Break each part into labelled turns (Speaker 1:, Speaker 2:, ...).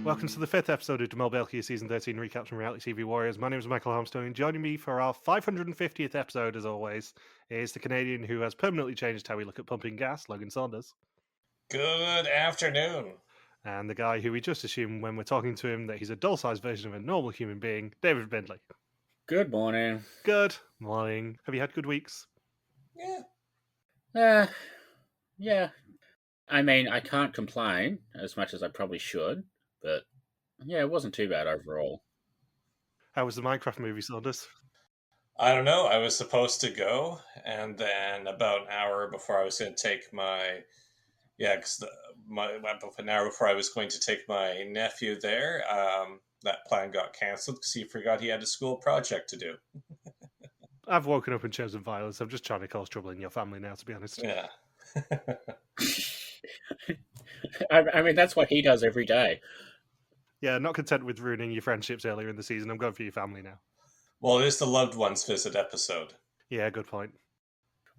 Speaker 1: Welcome to the 5th episode of Mol België Season 13 Recaps from Reality TV Warriors. My name is Michael Armstrong, and joining me for our 550th episode, as always, is the Canadian who has permanently changed how we look at pumping gas, Logan Saunders.
Speaker 2: Good afternoon.
Speaker 1: And the guy who we just assume when we're talking to him that he's a dull-sized version of a normal human being, David Bindley.
Speaker 3: Good morning.
Speaker 1: Good morning. Have you had good weeks?
Speaker 2: Yeah.
Speaker 3: Yeah. I mean, I can't complain as much as I probably should, but yeah, it wasn't too bad overall.
Speaker 1: How was the Minecraft movie, Saunders?
Speaker 2: I don't know. I was supposed to go, and then about an hour before I was going to take an hour before I was going to take my nephew there, that plan got cancelled because he forgot he had a school project to do.
Speaker 1: I've woken up and chosen violence. I'm just trying to cause trouble in your family now, to be honest.
Speaker 2: Yeah.
Speaker 3: I mean, that's what he does every day.
Speaker 1: Yeah, not content with ruining your friendships earlier in the season. I'm going for your family now.
Speaker 2: Well, it is the loved ones visit episode.
Speaker 1: Yeah, good point.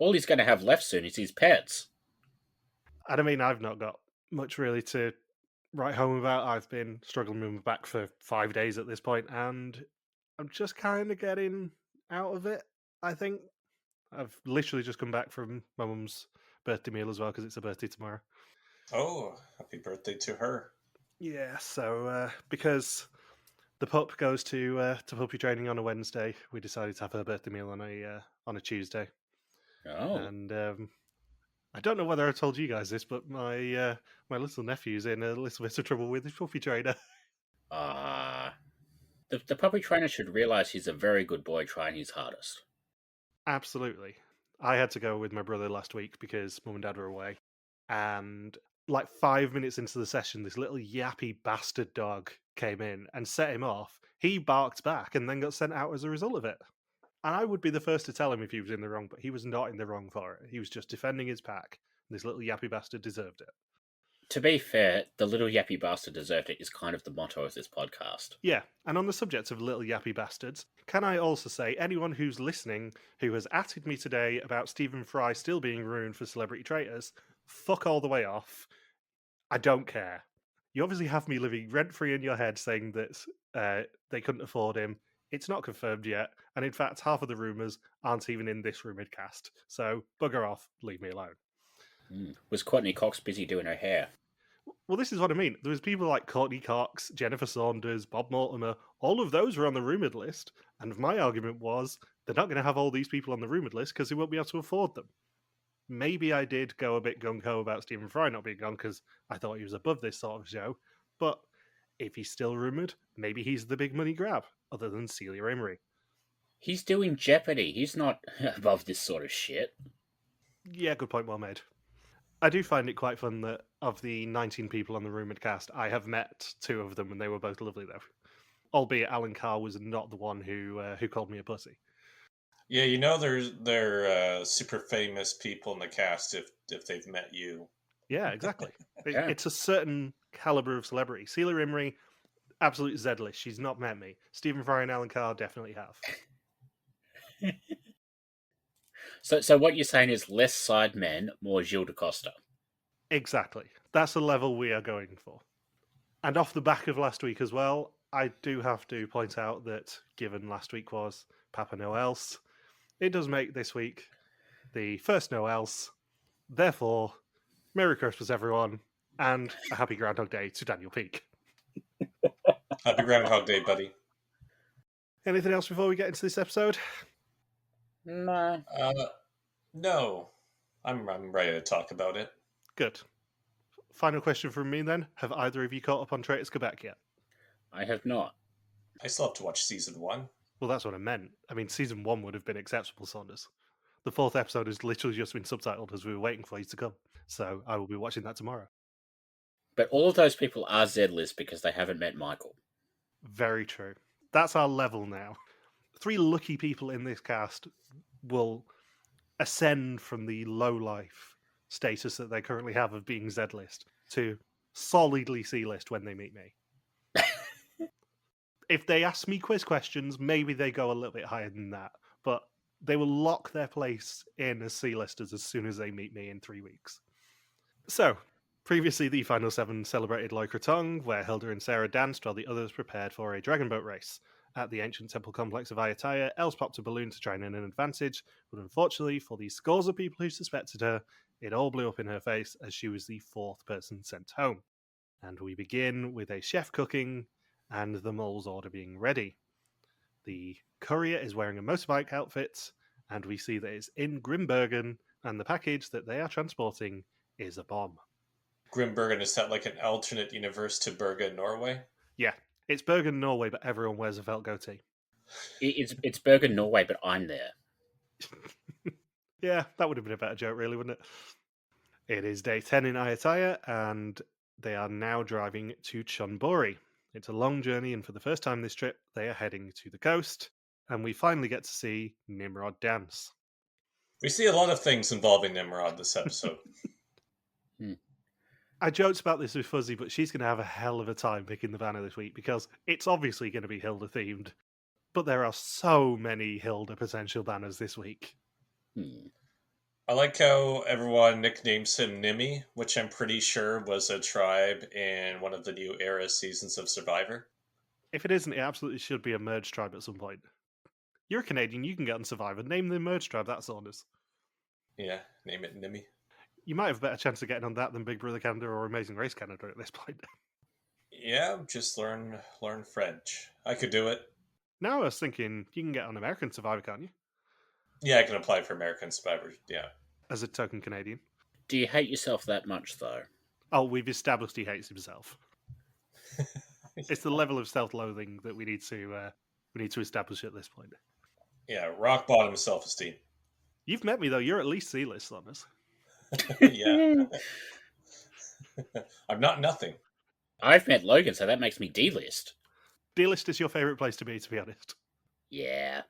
Speaker 3: All he's going to have left soon is his pets.
Speaker 1: And I mean, I've not got much really to write home about. I've been struggling with my back for 5 days at this point, and I'm just kind of getting out of it, I think. I've literally just come back from my mum's birthday meal as well, because it's her birthday tomorrow.
Speaker 2: Oh, happy birthday to her.
Speaker 1: Yeah, so because the pup goes to puppy training on a Wednesday, we decided to have her birthday meal on a Tuesday.
Speaker 3: Oh.
Speaker 1: And I don't know whether I told you guys this, but my little nephew's in a little bit of trouble with his puppy trainer.
Speaker 3: The puppy trainer should realise he's a very good boy trying his hardest.
Speaker 1: Absolutely. I had to go with my brother last week because mum and dad were away. And like 5 minutes into the session, this little yappy bastard dog came in and set him off. He barked back and then got sent out as a result of it. And I would be the first to tell him if he was in the wrong, but he was not in the wrong for it. He was just defending his pack. This little yappy bastard deserved it.
Speaker 3: To be fair, the little yappy bastard deserved it is kind of the motto of this podcast.
Speaker 1: Yeah, and on the subject of little yappy bastards, can I also say anyone who's listening who has atted me today about Stephen Fry still being ruined for celebrity traitors, fuck all the way off. I don't care. You obviously have me living rent-free in your head saying that they couldn't afford him. It's not confirmed yet, and in fact, half of the rumours aren't even in this rumoured cast. So, bugger off, leave me alone.
Speaker 3: Was Courtney Cox busy doing her hair?
Speaker 1: Well, this is what I mean. There was people like Courtney Cox, Jennifer Saunders, Bob Mortimer. All of those were on the rumoured list, and my argument was they're not going to have all these people on the rumoured list because they won't be able to afford them. Maybe I did go a bit gung-ho about Stephen Fry not being on because I thought he was above this sort of show, but if he's still rumoured, maybe he's the big money grab, other than Celia Imrie.
Speaker 3: He's doing Jeopardy. He's not above this sort of shit.
Speaker 1: Yeah, good point, well made. I do find it quite fun that of the 19 people on the rumoured cast, I have met 2 of them, and they were both lovely, though. Albeit Alan Carr was not the one who called me a pussy.
Speaker 2: Yeah, you know they're super famous people in the cast if they've met you.
Speaker 1: Yeah, exactly.
Speaker 3: Yeah.
Speaker 1: It's a certain caliber of celebrity. Celia Imrie, absolute Z-list. She's not met me. Stephen Fry and Alan Carr definitely have.
Speaker 3: So what you're saying is less side men, more Gilles de Costa.
Speaker 1: Exactly. That's the level we are going for. And off the back of last week as well, I do have to point out that given last week was Papa Noel's, it does make this week the first Noel's. Therefore, Merry Christmas, everyone, and a happy Groundhog Day to Daniel Peake.
Speaker 2: Happy Groundhog Day, buddy.
Speaker 1: Anything else before we get into this episode?
Speaker 3: No.
Speaker 2: No. I'm ready to talk about it.
Speaker 1: Good. Final question from me then. Have either of you caught up on Traitors Quebec yet?
Speaker 3: I have not.
Speaker 2: I still have to watch season 1.
Speaker 1: Well, that's what I meant. I mean, season 1 would have been acceptable, Saunders. The 4th episode has literally just been subtitled as we were waiting for you to come. So I will be watching that tomorrow.
Speaker 3: But all of those people are Z-list because they haven't met Michael.
Speaker 1: Very true. That's our level now. 3 lucky people in this cast will ascend from the low-life status that they currently have of being Z-list to solidly C-list when they meet me. If they ask me quiz questions, maybe they go a little bit higher than that. But they will lock their place in as C-listers as soon as they meet me in 3 weeks. So, Previously, the Final Seven celebrated Loi Krathong, where Hilde and Sarah danced while the others prepared for a dragon boat race. At the ancient temple complex of Ayutthaya, Els popped a balloon to try and earn an advantage, but unfortunately for the scores of people who suspected her, it all blew up in her face as she was the fourth person sent home. And we begin with a chef cooking and the mole's order being ready. The courier is wearing a motorbike outfit, and we see that it's in Grimbergen, and the package that they are transporting is a bomb.
Speaker 2: Grimbergen, is that like an alternate universe to Bergen, Norway?
Speaker 1: Yeah, it's Bergen, Norway, but everyone wears a felt goatee.
Speaker 3: It's Bergen, Norway, but I'm there.
Speaker 1: Yeah, that would have been a better joke, really, wouldn't it? It is day 10 in Ayutthaya, and they are now driving to Chonburi. It's a long journey, and for the first time this trip, they are heading to the coast, and we finally get to see Nimrod dance.
Speaker 2: We see a lot of things involving Nimrod this episode.
Speaker 1: I joked about this with Fuzzy, but she's going to have a hell of a time picking the banner this week because it's obviously going to be Hilde themed, but there are so many Hilde potential banners this week.
Speaker 2: I like how everyone nicknames him Nimmy, which I'm pretty sure was a tribe in one of the new era seasons of Survivor.
Speaker 1: If it isn't, it absolutely should be a merge tribe at some point. You're a Canadian, you can get on Survivor. Name the merge tribe, that's honest.
Speaker 2: Yeah, name it Nimmy.
Speaker 1: You might have a better chance of getting on that than Big Brother Canada or Amazing Race Canada at this point.
Speaker 2: Yeah, just learn French. I could do it.
Speaker 1: Now I was thinking you can get on American Survivor, can't you?
Speaker 2: Yeah, I can apply for American Survivor, yeah.
Speaker 1: As a token Canadian.
Speaker 3: Do you hate yourself that much, though?
Speaker 1: Oh, we've established he hates himself. It's the level of self-loathing that we need to establish at this point.
Speaker 2: Yeah, rock bottom self-esteem.
Speaker 1: You've met me, though. You're at least C-list on us.
Speaker 2: Yeah. I'm not nothing.
Speaker 3: I've met Logan, so that makes me D-list.
Speaker 1: D-list is your favourite place to be honest.
Speaker 3: Yeah.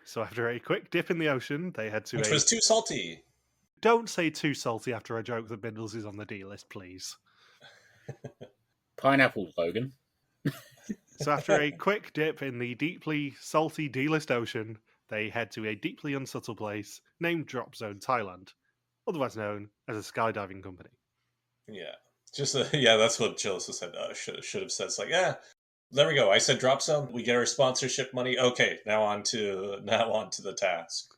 Speaker 1: So after a quick dip in the ocean, they head to
Speaker 2: Which was too salty.
Speaker 1: Don't say too salty after I joke that Bindles is on the D-list, please.
Speaker 3: Pineapple, Logan.
Speaker 1: So after a quick dip in the deeply salty D-list ocean, they head to a deeply unsubtle place named Drop Zone Thailand, otherwise known as a skydiving company.
Speaker 2: Yeah. Yeah, that's what Gilles said. Should have said. It's like, yeah, there we go. I said drop zone. We get our sponsorship money. Okay, now on to the task.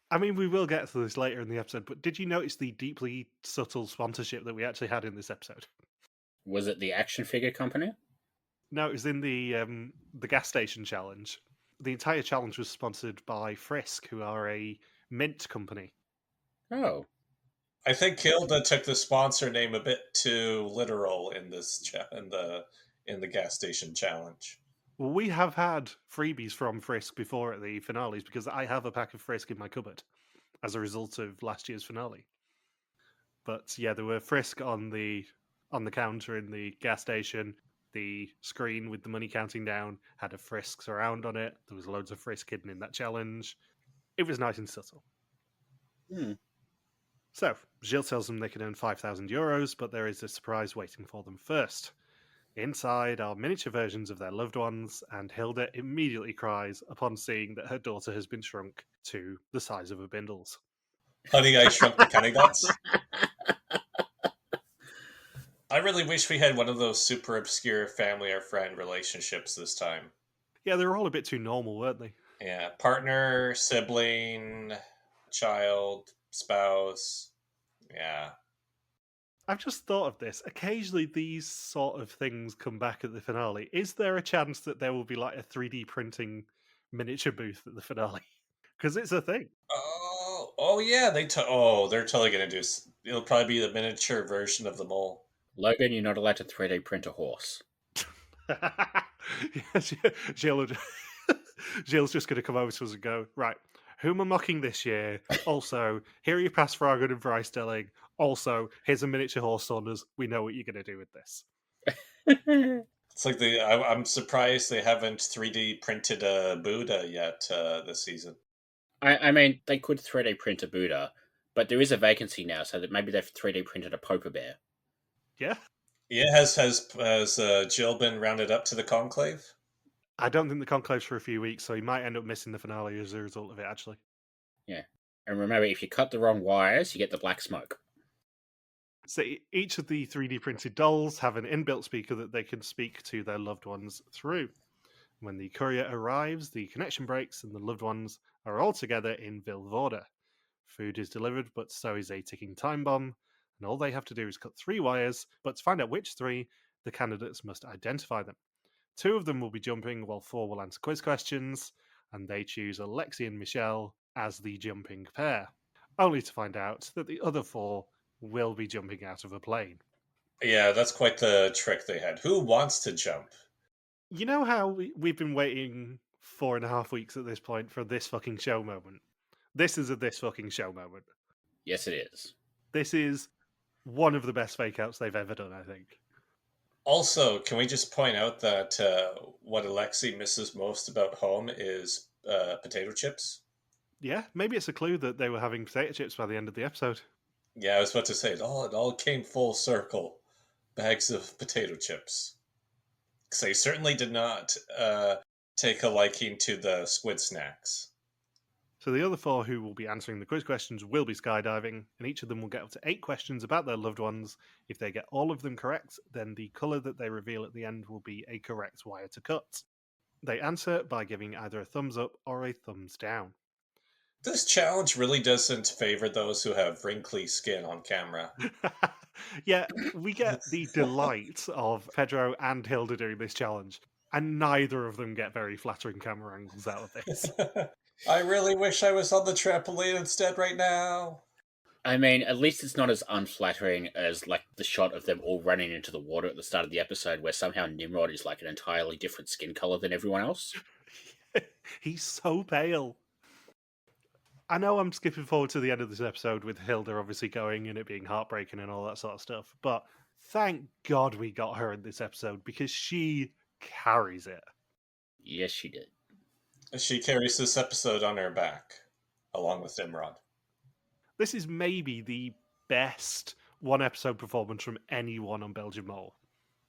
Speaker 1: I mean, we will get to this later in the episode, but did you notice the deeply subtle sponsorship that we actually had in this episode?
Speaker 3: Was it the action figure company?
Speaker 1: No, it was in the gas station challenge. The entire challenge was sponsored by Frisk, who are a mint company.
Speaker 3: Oh.
Speaker 2: I think Hilde took the sponsor name a bit too literal in this in the gas station challenge.
Speaker 1: Well, we have had freebies from Frisk before at the finales because I have a pack of Frisk in my cupboard as a result of last year's finale. But yeah, there were Frisk on the counter in the gas station. The screen with the money counting down had a Frisk surround on it. There was loads of Frisk hidden in that challenge. It was nice and subtle. So, Gilles tells them they can earn €5,000, but there is a surprise waiting for them first. Inside are miniature versions of their loved ones, and Hilde immediately cries upon seeing that her daughter has been shrunk to the size of a Bindles.
Speaker 2: Honey, I Shrunk the Penny Nuts. I really wish we had one of those super obscure family or friend relationships this time.
Speaker 1: Yeah, they were all a bit too normal, weren't they?
Speaker 2: Yeah, partner, sibling, child, spouse. Yeah.
Speaker 1: I've just thought of this. Occasionally these sort of things come back at the finale. Is there a chance that there will be like a 3D printing miniature booth at the finale? Because it's a thing.
Speaker 2: Oh yeah, they're totally gonna do. It'll probably be the miniature version of the mole.
Speaker 3: Logan, you're not allowed to 3D print a horse.
Speaker 1: Gilles just going to come over to us and go, right, who am I mocking this year? Also, here are your past Fragan and Bryce Delling. Also, here's a miniature horse on us. We know what you're going to do with this.
Speaker 2: It's like I'm surprised they haven't 3D printed a Buddha yet this season.
Speaker 3: I mean, they could 3D print a Buddha, but there is a vacancy now, so that maybe they've 3D printed a polar bear.
Speaker 1: Yeah.
Speaker 2: Yeah, has Gilles been rounded up to the conclave?
Speaker 1: I don't think the conclave's for a few weeks, so he might end up missing the finale as a result of it, actually.
Speaker 3: Yeah. And remember, if you cut the wrong wires, you get the black smoke.
Speaker 1: So each of the 3D printed dolls have an inbuilt speaker that they can speak to their loved ones through. When the courier arrives, the connection breaks and the loved ones are all together in Vilvoorde. Food is delivered, but so is a ticking time bomb, and all they have to do is cut 3 wires, but to find out which 3, the candidates must identify them. 2 of them will be jumping, while 4 will answer quiz questions, and they choose Alexy and Michelle as the jumping pair, only to find out that the other 4 will be jumping out of a plane.
Speaker 2: Yeah, that's quite the trick they had. Who wants to jump?
Speaker 1: You know how we've been waiting 4.5 weeks at this point for this fucking show moment? This is a this fucking show moment.
Speaker 3: Yes, it is.
Speaker 1: This is one of the best fake outs they've ever done, I think.
Speaker 2: Also, can we just point out that what Alexy misses most about home is potato chips?
Speaker 1: Yeah, maybe it's a clue that they were having potato chips by the end of the episode.
Speaker 2: Yeah, I was about to say, it all came full circle. Bags of potato chips. Because they certainly did not take a liking to the squid snacks.
Speaker 1: So the other 4 who will be answering the quiz questions will be skydiving, and each of them will get up to 8 questions about their loved ones. If they get all of them correct, then the colour that they reveal at the end will be a correct wire to cut. They answer by giving either a thumbs up or a thumbs down.
Speaker 2: This challenge really doesn't favor those who have wrinkly skin on camera.
Speaker 1: Yeah, we get the delight of Pedro and Hilde doing this challenge, and neither of them get very flattering camera angles out of this.
Speaker 2: I really wish I was on the trampoline instead right now.
Speaker 3: I mean, at least it's not as unflattering as like the shot of them all running into the water at the start of the episode, where somehow Nimrod is like an entirely different skin color than everyone else.
Speaker 1: He's so pale. I know I'm skipping forward to the end of this episode with Hilde obviously going and it being heartbreaking and all that sort of stuff, but thank God we got her in this episode because she carries it.
Speaker 3: Yes, she did.
Speaker 2: She carries this episode on her back, along with Nimrod.
Speaker 1: This is maybe the best one episode performance from anyone on Belgian Mole.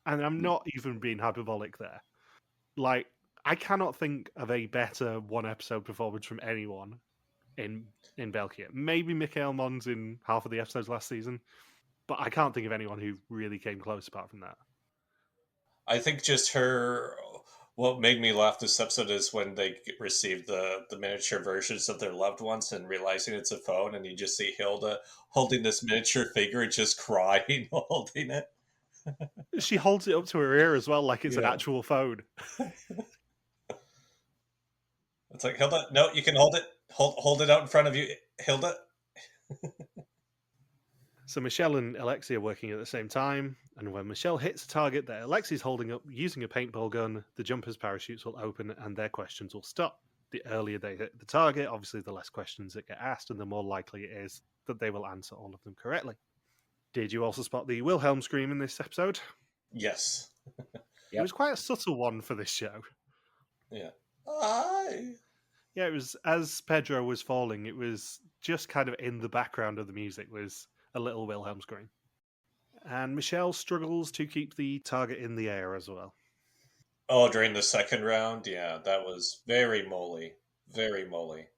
Speaker 1: And I'm not even being hyperbolic there. Like, I cannot think of a better one episode performance from anyone in Belgium. Maybe Michael Mons in half of the episodes last season, but I can't think of anyone who really came close apart from that.
Speaker 2: I think just her. What made me laugh this episode is when they received the miniature versions of their loved ones and realizing it's a phone, and you just see Hilde holding this miniature figure and just crying holding it.
Speaker 1: She holds it up to her ear as well, like it's an
Speaker 2: Yeah.
Speaker 1: actual phone.
Speaker 2: It's like, Hilde, no, you can hold it. Hold it out in front of you, Hilde.
Speaker 1: So Michelle and Alexy are working at the same time, and when Michelle hits a target that Alexy's holding up using a paintball gun, the jumpers' parachutes will open and their questions will stop. The earlier they hit the target, obviously the less questions that get asked, and the more likely it is that they will answer all of them correctly. Did you also spot the Wilhelm scream in this episode?
Speaker 2: Yes.
Speaker 1: It was quite a subtle one for this show.
Speaker 2: Yeah.
Speaker 1: Yeah, it was as Pedro was falling, it was just kind of in the background of the music was a little Wilhelm scream. And Michelle struggles to keep the target in the air as well.
Speaker 2: Oh, during the second round? Yeah, that was very moly. Very moly.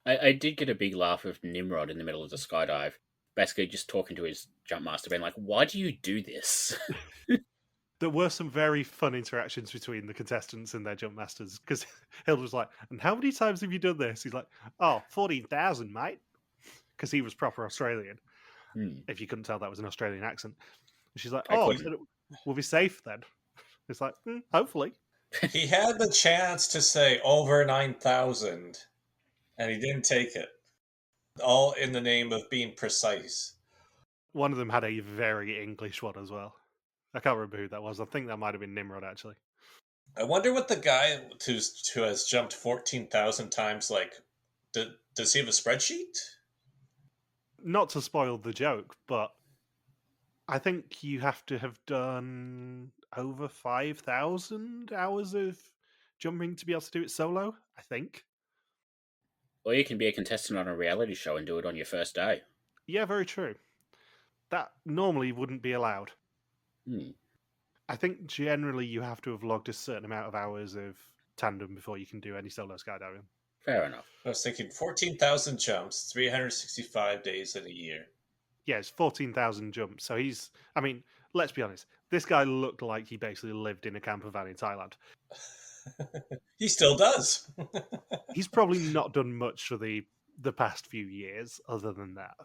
Speaker 3: I did get a big laugh of Nimrod in the middle of the skydive, basically just talking to his jump master, being like, "Why do you do this?"
Speaker 1: There were some very fun interactions between the contestants and their jump masters, because Hilde was like, and how many times have you done this? He's like, 14,000, mate. Because he was proper Australian. If you couldn't tell, that was an Australian accent. And she's like, we'll be safe then. It's like, hopefully.
Speaker 2: He had the chance to say over 9,000, and he didn't take it. All in the name of being precise.
Speaker 1: One of them had a very English one as well. I can't remember who that was. I think that might have been Nimrod, actually.
Speaker 2: I wonder what the guy who has jumped 14,000 times, like, does he have a spreadsheet?
Speaker 1: Not to spoil the joke, but I think you have to have done over 5,000 hours of jumping to be able to do it solo, I think.
Speaker 3: Or you can be a contestant on a reality show and do it on your first day.
Speaker 1: Yeah, very true. That normally wouldn't be allowed. I think generally you have to have logged a certain amount of hours of tandem before you can do any solo skydiving.
Speaker 3: Fair enough.
Speaker 2: I was thinking 14,000 jumps, 365 days in a year.
Speaker 1: Yeah, it's 14,000 jumps. So he's, I mean, let's be honest. This guy looked like he basically lived in a camper van in Thailand.
Speaker 2: He still does.
Speaker 1: He's probably not done much for the past few years other than that.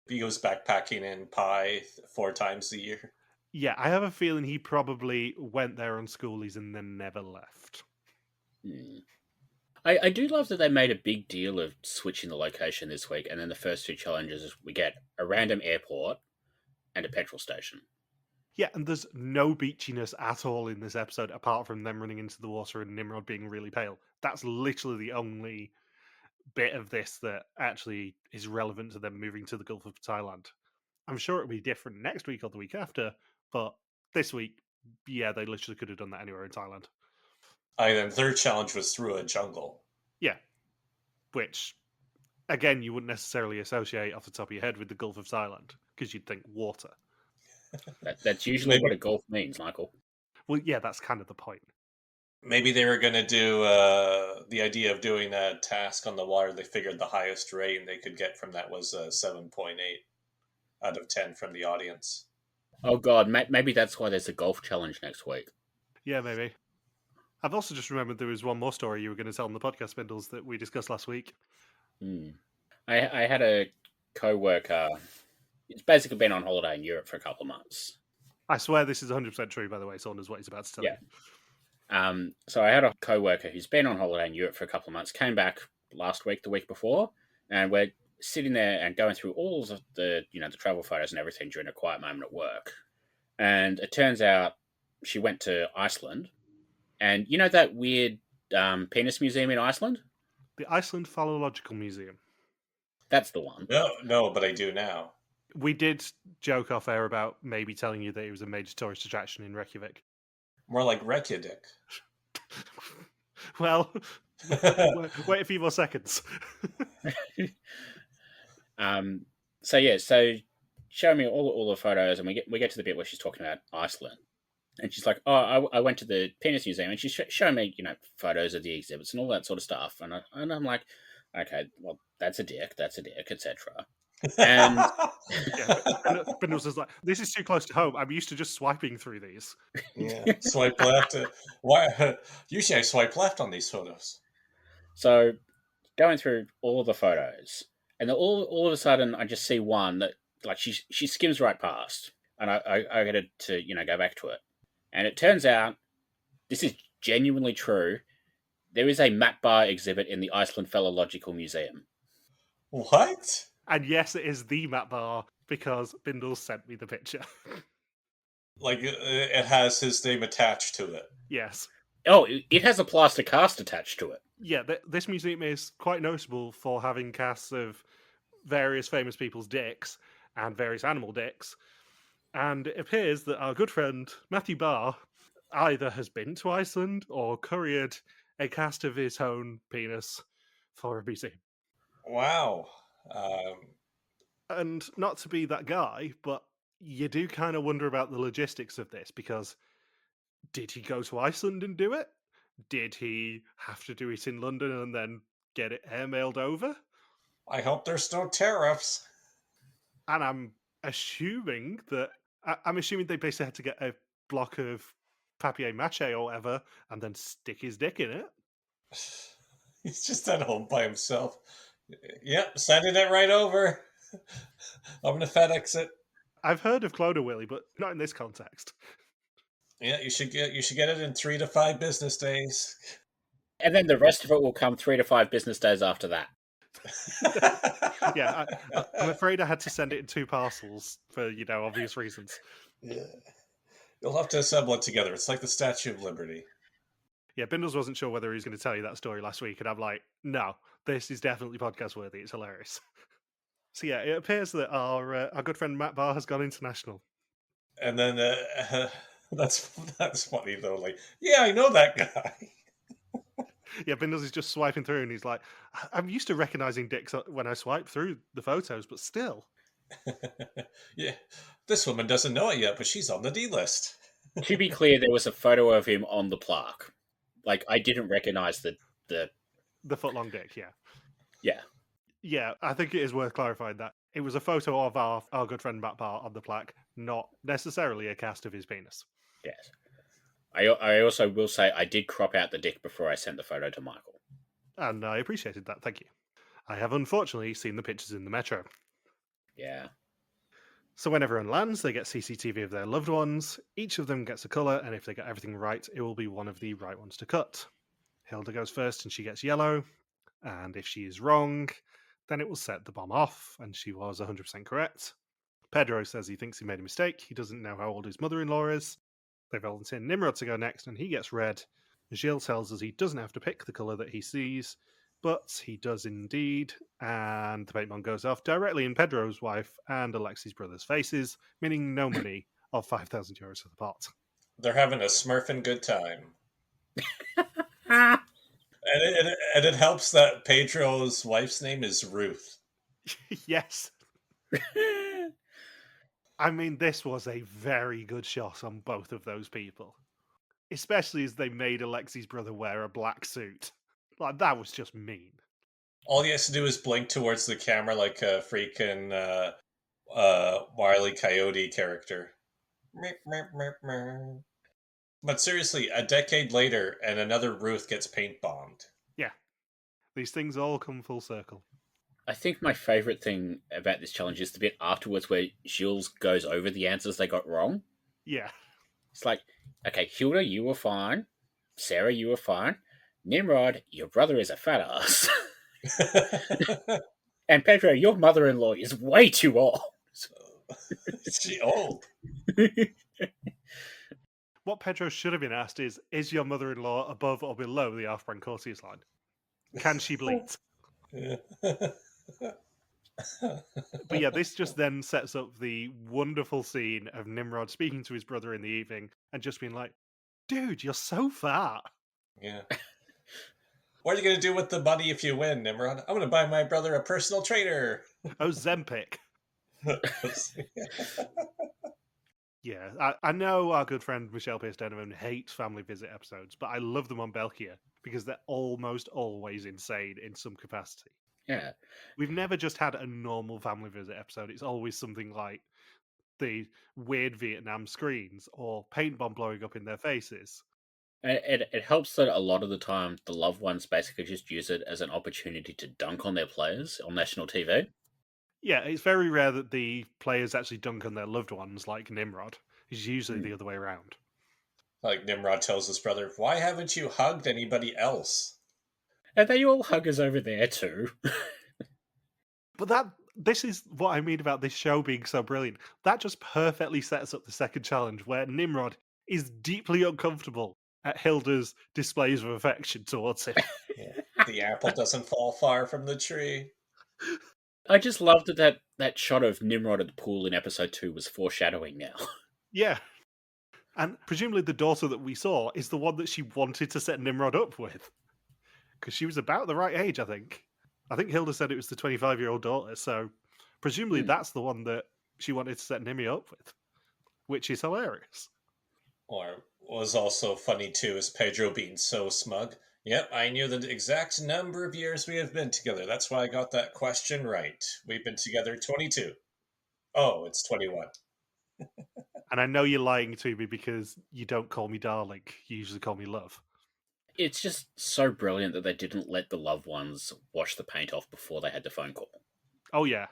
Speaker 2: He goes backpacking in Pai 4 times a year.
Speaker 1: Yeah, I have a feeling he probably went there on schoolies and then never left.
Speaker 3: I do love that they made a big deal of switching the location this week, and then the first 2 challenges we get a random airport and a petrol station.
Speaker 1: Yeah, and there's no beachiness at all in this episode apart from them running into the water and Nimrod being really pale. That's literally the only bit of this that actually is relevant to them moving to the Gulf of Thailand. I'm sure it'll be different next week or the week after, but this week, yeah, they literally could have done that anywhere in Thailand.
Speaker 2: And their challenge was through a jungle.
Speaker 1: Yeah, which, again, you wouldn't necessarily associate off the top of your head with the Gulf of Thailand, because you'd think water.
Speaker 3: That's usually what a Gulf means, Michael.
Speaker 1: Well, yeah, that's kind of the point.
Speaker 2: Maybe they were going to do the idea of doing a task on the water. They figured the highest rating they could get from that was 7.8 out of 10 from the audience.
Speaker 3: Oh God, maybe that's why there's a golf challenge next week.
Speaker 1: Yeah, maybe. I've also just remembered there was one more story you were going to tell on the podcast, Bindles, that we discussed last week.
Speaker 3: I had a co-worker. It's basically been on holiday in Europe for a couple of months.
Speaker 1: I swear this is 100% true, by the way. Saunders, what he's about to tell you.
Speaker 3: So I had a co-worker who's been on holiday in Europe for a couple of months, came back last week, the week before, and we're sitting there and going through all of the travel photos and everything during a quiet moment at work. And it turns out she went to Iceland. And you know that weird penis museum in Iceland?
Speaker 1: The Iceland Phallological Museum.
Speaker 3: That's the one.
Speaker 2: No, but I do now.
Speaker 1: We did joke off air about maybe telling you that it was a major tourist attraction in Reykjavik.
Speaker 2: More like Reykjavik.
Speaker 1: Well, wait a few more seconds.
Speaker 3: So show me all the photos, and we get to the bit where she's talking about Iceland. And she's like, "Oh, I went to the penis museum," and she's showing me, photos of the exhibits and all that sort of stuff. And I'm like, "Okay, well, that's a dick, etc." And
Speaker 1: Bindles is like, "This is too close to home. I'm used to just swiping through these."
Speaker 2: Yeah, swipe left. Why? Usually, I swipe left on these photos.
Speaker 3: So, going through all of the photos, and then all of a sudden, I just see one that, like, she skims right past, and I get to go back to it. And it turns out, this is genuinely true, there is a matte bar exhibit in the Iceland Phallological Museum.
Speaker 2: What?
Speaker 1: And yes, it is the matte bar, because Bindles sent me the picture.
Speaker 2: Like, it has his name attached to it.
Speaker 1: Yes.
Speaker 3: Oh, it has a plaster cast attached to it.
Speaker 1: Yeah, this museum is quite notable for having casts of various famous people's dicks and various animal dicks. And it appears that our good friend Matthew Barr either has been to Iceland or couriered a cast of his own penis for a museum.
Speaker 2: Wow.
Speaker 1: And not to be that guy, but you do kind of wonder about the logistics of this, because did he go to Iceland and do it? Did he have to do it in London and then get it airmailed over?
Speaker 2: I hope there's no tariffs.
Speaker 1: And I'm assuming they basically had to get a block of papier-mâché or whatever and then stick his dick in it.
Speaker 2: He's just at home by himself. Yep, sending it right over. I'm gonna FedEx it.
Speaker 1: I've heard of Cloner Willy, but not in this context.
Speaker 2: Yeah, you should get it in 3 to 5 business days.
Speaker 3: And then the rest of it will come 3 to 5 business days after that.
Speaker 1: Yeah, I'm afraid I had to send it in 2 parcels for, obvious reasons.
Speaker 2: Yeah. You'll have to assemble it together. It's like the Statue of Liberty.
Speaker 1: Yeah, Bindles wasn't sure whether he was going to tell you that story last week, and I'm like, no, this is definitely podcast worthy. It's hilarious. So yeah, it appears that our good friend Matt Barr has gone international.
Speaker 2: And then that's funny though. Like, yeah, I know that guy.
Speaker 1: Yeah, Bindles is just swiping through, and he's like, I'm used to recognizing dicks when I swipe through the photos, but still.
Speaker 2: Yeah, this woman doesn't know it yet, but she's on the D list.
Speaker 3: To be clear, there was a photo of him on the plaque. Like, I didn't recognize the
Speaker 1: foot-long dick. Yeah.
Speaker 3: Yeah.
Speaker 1: Yeah, I think it is worth clarifying that It was a photo of our good friend Matt Barr on the plaque, not necessarily a cast of his penis.
Speaker 3: Yes. I also will say I did crop out the dick before I sent the photo to Michael.
Speaker 1: And I appreciated that, thank you. I have unfortunately seen the pictures in the metro.
Speaker 3: Yeah.
Speaker 1: So when everyone lands, they get CCTV of their loved ones. Each of them gets a colour, and if they get everything right, it will be one of the right ones to cut. Hilde goes first, and she gets yellow. And if she is wrong, then it will set the bomb off, and she was 100% correct. Pedro says he thinks he made a mistake. He doesn't know how old his mother-in-law is. They volunteer Nimrod to go next, and he gets red. Gilles tells us he doesn't have to pick the colour that he sees, but he does indeed, and the paint bomb goes off directly in Pedro's wife and Alexy's brother's faces, meaning no money of €5,000 for the pot.
Speaker 2: They're having a smurfing good time.
Speaker 3: Ah.
Speaker 2: And it helps that Pedro's wife's name is Ruth.
Speaker 1: Yes. I mean, this was a very good shot on both of those people. Especially as they made Alexy's brother wear a black suit. Like, that was just mean.
Speaker 2: All he has to do is blink towards the camera like a freaking Wile E. Coyote character. But seriously, a decade later, and another Ruth gets paint bombed.
Speaker 1: Yeah. These things all come full circle.
Speaker 3: I think my favourite thing about this challenge is the bit afterwards where Gilles goes over the answers they got wrong.
Speaker 1: Yeah.
Speaker 3: It's like, okay, Hilda, you were fine. Sarah, you were fine. Nimrod, your brother is a fat ass. And Pedro, your mother-in-law is way too old.
Speaker 2: Is she old?
Speaker 1: What Pedro should have been asked is your mother-in-law above or below the half-brand courtiers line? Can she bleat? But yeah, this just then sets up the wonderful scene of Nimrod speaking to his brother in the evening and just being like, dude, you're so fat.
Speaker 2: Yeah. What are you going to do with the money if you win, Nimrod? I'm going to buy my brother a personal trainer.
Speaker 1: Oh, Zempic. Yeah, I know our good friend Michelle Pierce Donovan hates family visit episodes, but I love them on België because they're almost always insane in some capacity.
Speaker 3: Yeah.
Speaker 1: We've never just had a normal family visit episode. It's always something like the weird Vietnam screens or paint bomb blowing up in their faces.
Speaker 3: It helps that a lot of the time the loved ones basically just use it as an opportunity to dunk on their players on national TV.
Speaker 1: Yeah, it's very rare that the players actually dunk on their loved ones like Nimrod. It's usually the other way around.
Speaker 2: Like Nimrod tells his brother, why haven't you hugged anybody else?
Speaker 3: And they all huggers over there too.
Speaker 1: But this is what I mean about this show being so brilliant. That just perfectly sets up the second challenge where Nimrod is deeply uncomfortable at Hilda's displays of affection towards him.
Speaker 2: Yeah. The apple doesn't fall far from the tree.
Speaker 3: I just loved that shot of Nimrod at the pool in episode 2 was foreshadowing now.
Speaker 1: Yeah. And presumably the daughter that we saw is the one that she wanted to set Nimrod up with. Because she was about the right age, I think. I think Hilda said it was the 25-year-old daughter, so presumably that's the one that she wanted to set Nimmy up with, which is hilarious.
Speaker 2: Or was also funny too is Pedro being so smug. Yep, I knew the exact number of years we have been together. That's why I got that question right. We've been together 22. Oh, it's 21.
Speaker 1: And I know you're lying to me because you don't call me darling. You usually call me love.
Speaker 3: It's just so brilliant that they didn't let the loved ones wash the paint off before they had the phone call.
Speaker 1: Oh, yeah.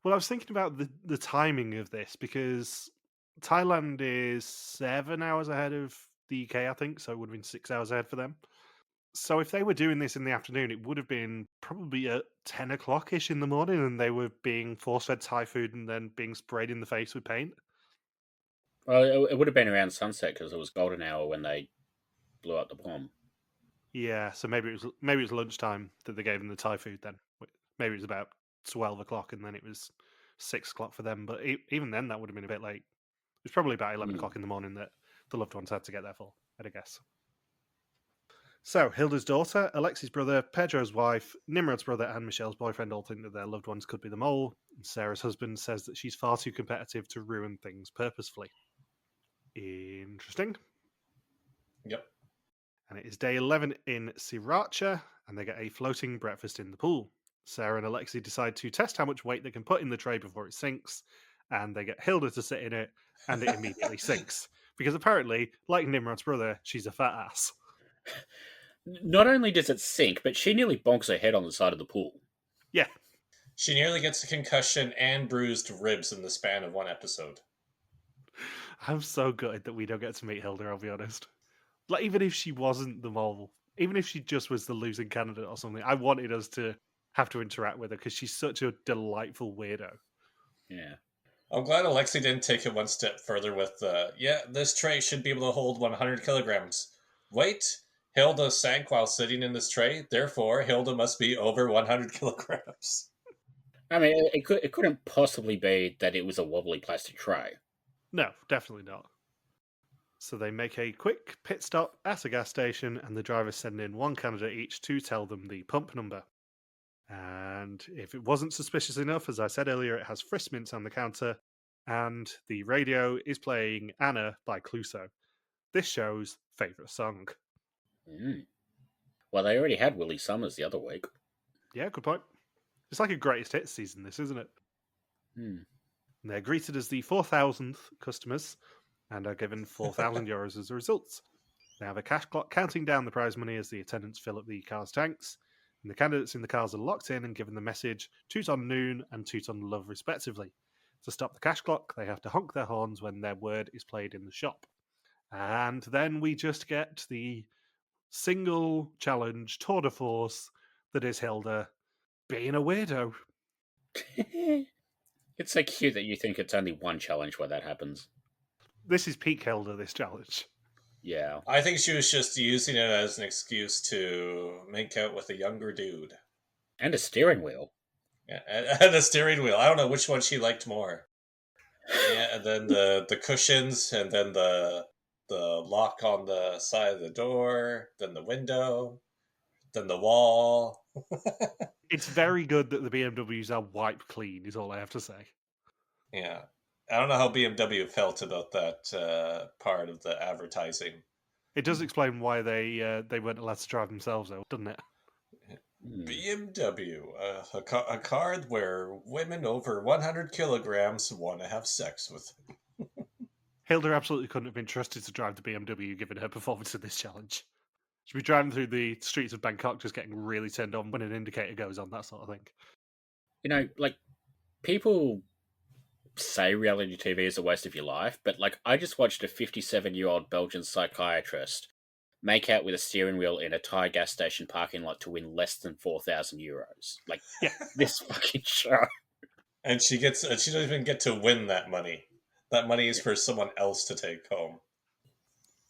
Speaker 1: Well, I was thinking about the timing of this because Thailand is 7 hours ahead of the UK, I think, so it would have been 6 hours ahead for them. So if they were doing this in the afternoon, it would have been probably at 10 o'clock-ish in the morning and they were being force-fed Thai food and then being sprayed in the face with paint.
Speaker 3: Well, it would have been around sunset because it was golden hour when they blew up the bomb.
Speaker 1: Yeah, so maybe it was lunchtime that they gave them the Thai food then. Maybe it was about 12 o'clock and then it was 6 o'clock for them. But even then, that would have been a bit late. It was probably about 11 o'clock in the morning that the loved ones had to get there for, I'd guess. So, Hilda's daughter, Alexy's brother, Pedro's wife, Nimrod's brother, and Michelle's boyfriend all think that their loved ones could be the mole. And Sarah's husband says that she's far too competitive to ruin things purposefully. Interesting.
Speaker 2: Yep.
Speaker 1: And it is day 11 in Sriracha, and they get a floating breakfast in the pool. Sarah and Alexy decide to test how much weight they can put in the tray before it sinks, and they get Hilde to sit in it, and it immediately sinks. Because apparently, like Nimrod's brother, she's a fat ass.
Speaker 3: Not only does it sink, but she nearly bonks her head on the side of the pool.
Speaker 1: Yeah.
Speaker 2: She nearly gets a concussion and bruised ribs in the span of one episode.
Speaker 1: I'm so gutted that we don't get to meet Hilde, I'll be honest. Like, even if she wasn't the mole, even if she just was the losing candidate or something, I wanted us to have to interact with her because she's such a delightful weirdo.
Speaker 3: Yeah.
Speaker 2: I'm glad Alexy didn't take it one step further with this tray should be able to hold 100 kilograms. Wait, Hilde sank while sitting in this tray, therefore Hilde must be over 100 kilograms.
Speaker 3: I mean, it couldn't possibly be that it was a wobbly plastic tray.
Speaker 1: No, definitely not. So they make a quick pit stop at a gas station, and the drivers send in one candidate each to tell them the pump number. And if it wasn't suspicious enough, as I said earlier, it has Frisk mints on the counter, and the radio is playing Anna by Clouseau. This show's favourite song.
Speaker 3: Well, they already had Willie Summers the other week.
Speaker 1: Yeah, good point. It's like a greatest hits season, this, isn't it? And they're greeted as the 4,000th customers and are given 4,000 euros as a result. They have a cash clock counting down the prize money as the attendants fill up the car's tanks. And the candidates in the cars are locked in and given the message toot on noon and toot on love, respectively. To stop the cash clock, they have to honk their horns when their word is played in the shop. And then we just get the single challenge tour de force that is Hilde being a weirdo.
Speaker 3: It's so cute that you think it's only one challenge where that happens.
Speaker 1: This is peak Hilde, this challenge.
Speaker 3: Yeah.
Speaker 2: I think she was just using it as an excuse to make out with a younger dude.
Speaker 3: And a steering wheel.
Speaker 2: Yeah, and a steering wheel. I don't know which one she liked more. Yeah, and then the cushions, and then the lock on the side of the door, then the window, then the wall.
Speaker 1: It's very good that the BMWs are wipe clean, is all I have to say.
Speaker 2: Yeah. I don't know how BMW felt about that part of the advertising.
Speaker 1: It does explain why they weren't allowed to drive themselves, though, doesn't it?
Speaker 2: BMW, a car where women over 100 kilograms want to have sex with.
Speaker 1: Hilde absolutely couldn't have been trusted to drive the BMW given her performance in this challenge. She'd be driving through the streets of Bangkok just getting really turned on when an indicator goes on, that sort of thing.
Speaker 3: You know, like, people say reality TV is a waste of your life, but, like, I just watched a 57-year-old Belgian psychiatrist make out with a steering wheel in a Thai gas station parking lot to win less than 4,000 euros. Like,
Speaker 1: yeah.
Speaker 3: This fucking show.
Speaker 2: And she doesn't even get to win that money. That money is for someone else to take home.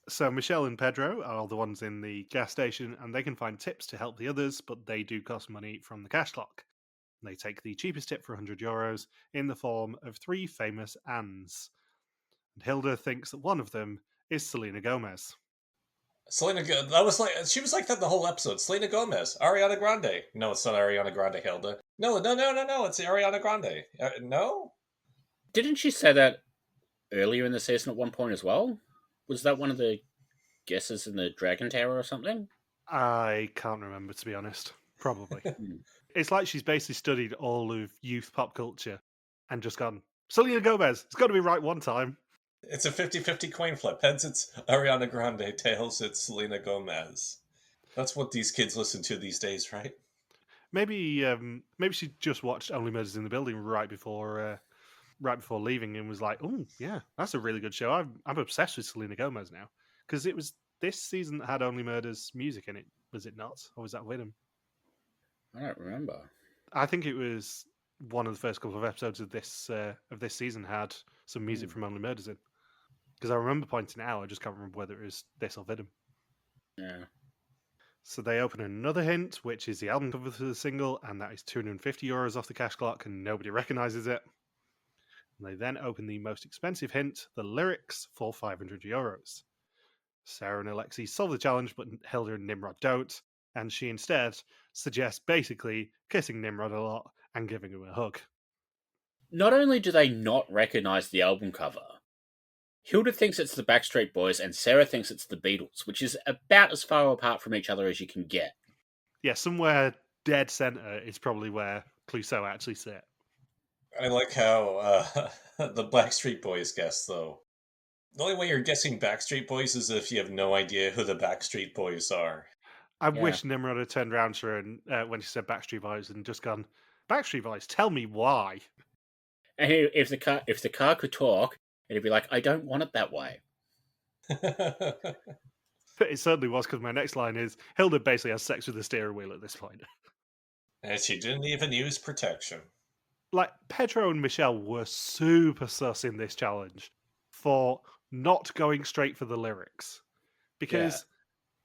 Speaker 1: So Michelle and Pedro are the ones in the gas station, and they can find tips to help the others, but they do cost money from the cash clock. They take the cheapest tip for 100 euros in the form of 3 famous Anns. And Hilde thinks that one of them is Selena Gomez.
Speaker 2: She was like that the whole episode. Selena Gomez, Ariana Grande. No, it's not Ariana Grande, Hilde. No, it's Ariana Grande. No?
Speaker 3: Didn't she say that earlier in the season at one point as well? Was that one of the guesses in the Dragon Tower or something?
Speaker 1: I can't remember, to be honest. Probably. It's like she's basically studied all of youth pop culture and just gone, Selena Gomez, it's got to be right one time.
Speaker 2: It's a 50-50 coin flip. Heads, it's Ariana Grande. Tails, it's Selena Gomez. That's what these kids listen to these days, right?
Speaker 1: Maybe she just watched Only Murders in the Building right before leaving and was like, oh, yeah, that's a really good show. I'm obsessed with Selena Gomez now. Because it was this season that had Only Murders music in it, was it not? Or was that with him?
Speaker 3: I don't remember.
Speaker 1: I think it was one of the first couple of episodes of this season had some music from Only Murders in. Because I remember pointing it out, I just can't remember whether it was this or Vidum.
Speaker 3: Yeah.
Speaker 1: So they open another hint, which is the album cover for the single, and that is 250 euros off the cash clock, and nobody recognises it. And they then open the most expensive hint, the lyrics, for 500 euros. Sarah and Alexy solve the challenge, but Hilde and Nimrod don't, and she instead suggests basically kissing Nimrod a lot and giving him a hug.
Speaker 3: Not only do they not recognise the album cover, Hilde thinks it's the Backstreet Boys and Sarah thinks it's the Beatles, which is about as far apart from each other as you can get.
Speaker 1: Yeah, somewhere dead center is probably where Clouseau actually sit.
Speaker 2: I like how the Backstreet Boys guess, though. The only way you're guessing Backstreet Boys is if you have no idea who the Backstreet Boys are.
Speaker 1: I
Speaker 3: Yeah.
Speaker 1: wish Nimrod had turned around to her and when she said Backstreet Boys and just gone, Backstreet Boys, tell me why.
Speaker 3: And if the car could talk, it'd be like, I don't want it that way.
Speaker 1: It certainly was, because my next line is, Hilde basically has sex with the steering wheel at this point.
Speaker 2: And she didn't even use protection.
Speaker 1: Like, Pedro and Michelle were super sus in this challenge for not going straight for the lyrics. Because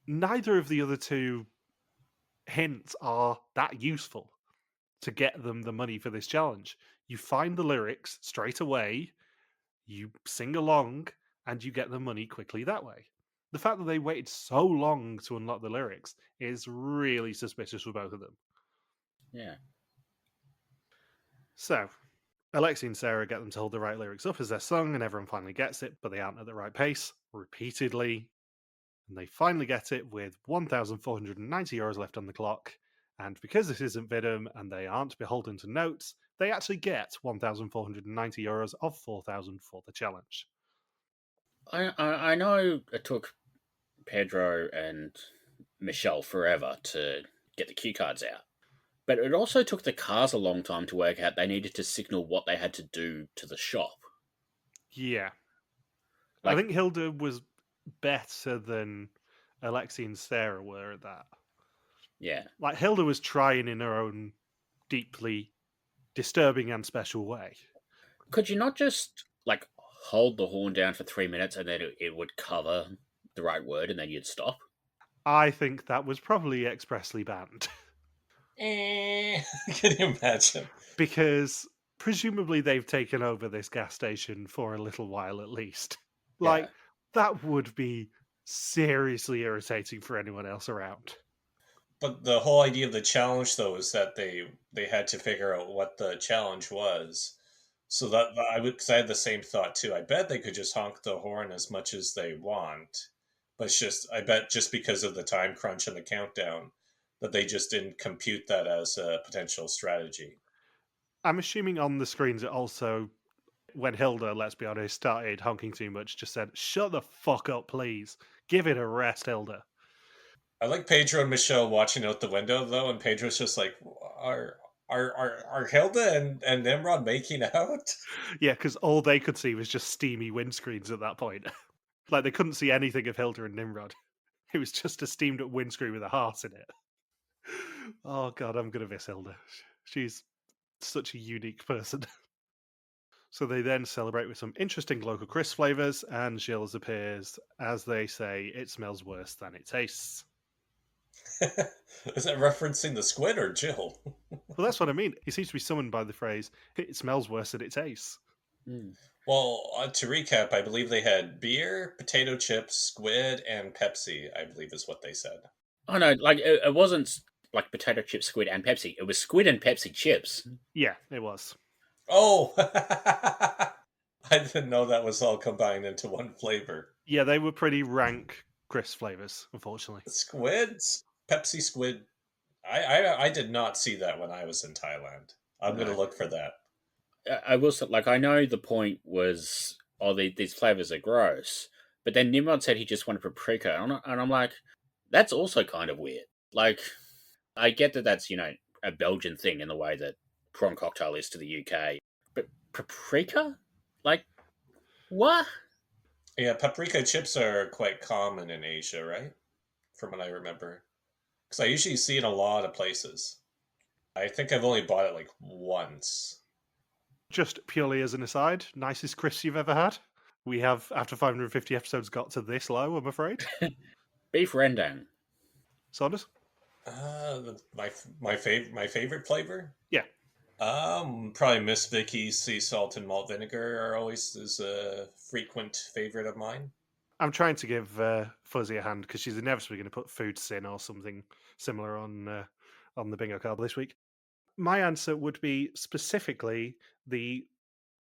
Speaker 1: neither of the other two hints are that useful to get them the money for this challenge. You find the lyrics straight away, you sing along, and you get the money quickly that way. The fact that they waited so long to unlock the lyrics is really suspicious for both of them.
Speaker 3: Yeah.
Speaker 1: So, Alexy and Sarah get them to hold the right lyrics up as they're sung, and everyone finally gets it, but they aren't at the right pace, repeatedly. And they finally get it with €1,490 left on the clock. And because this isn't Vidum and they aren't beholden to notes, they actually get €1,490 of 4,000 for the challenge.
Speaker 3: I know it took Pedro and Michelle forever to get the cue cards out. But it also took the cars a long time to work out they needed to signal what they had to do to the shop.
Speaker 1: Yeah.
Speaker 3: Like-
Speaker 1: I think Hilde was better than Alexy and Sarah were at that.
Speaker 3: Yeah.
Speaker 1: Like, Hilde was trying in her own deeply disturbing and special way.
Speaker 3: Could you not just, like, hold the horn down for 3 minutes and then it would cover the right word and then you'd stop?
Speaker 1: I think that was probably expressly banned.
Speaker 2: Can you imagine?
Speaker 1: Because presumably they've taken over this gas station for a little while at least. Like, that would be seriously irritating for anyone else around.
Speaker 2: But the whole idea of the challenge, though, is that they had to figure out what the challenge was. So that because I had the same thought too. I bet they could just honk the horn as much as they want, but it's just I bet just because of the time crunch and the countdown that they just didn't compute that as a potential strategy.
Speaker 1: I'm assuming on the screens it also, when Hilde, let's be honest, started honking too much, just said, "Shut the fuck up, please. Give it a rest, Hilde."
Speaker 2: I like Pedro and Michelle watching out the window though, and Pedro's just like, "Are Hilde and Nimrod making out?"
Speaker 1: Yeah, because all they could see was just steamy windscreens at that point. Like, they couldn't see anything of Hilde and Nimrod. It was just a steamed up windscreen with a heart in it. Oh god, I'm gonna miss Hilde. She's such a unique person. So they then celebrate with some interesting local crisp flavors, and Gilles appears as they say, "It smells worse than it tastes."
Speaker 2: Is that referencing the squid or Jill?
Speaker 1: Well, that's what I mean. He seems to be summoned by the phrase, "It smells worse than it tastes."
Speaker 2: Well, to recap, I believe they had beer, potato chips, squid, and Pepsi, I believe is what they said.
Speaker 3: Oh no, like it wasn't like potato chips, squid, and Pepsi. It was squid and Pepsi chips.
Speaker 1: Yeah, it was.
Speaker 2: Oh! I didn't know that was all combined into one flavor.
Speaker 1: Yeah, they were pretty rank crisp flavors, unfortunately.
Speaker 2: Squids? Pepsi squid. I did not see that when I was in Thailand. I'm going to look for that.
Speaker 3: I will say, like, I know the point was, these flavors are gross, but then Nimrod said he just wanted paprika, and I'm like, that's also kind of weird. Like, I get that that's, a Belgian thing in the way that prawn cocktail is to the UK, but paprika? Like, what?
Speaker 2: Yeah, paprika chips are quite common in Asia, right? From what I remember. Because I usually see it in a lot of places. I think I've only bought it like once.
Speaker 1: Just purely as an aside, nicest crisps you've ever had? We have, after 550 episodes, got to this low, I'm afraid.
Speaker 3: Beef rendang.
Speaker 1: Saunders?
Speaker 2: My favorite flavor?
Speaker 1: Yeah.
Speaker 2: Probably Miss Vicky's sea salt and malt vinegar are always is a frequent favorite of mine.
Speaker 1: I'm trying to give Fuzzy a hand because she's inevitably going to put food sin or something similar on the bingo card this week. My answer would be specifically the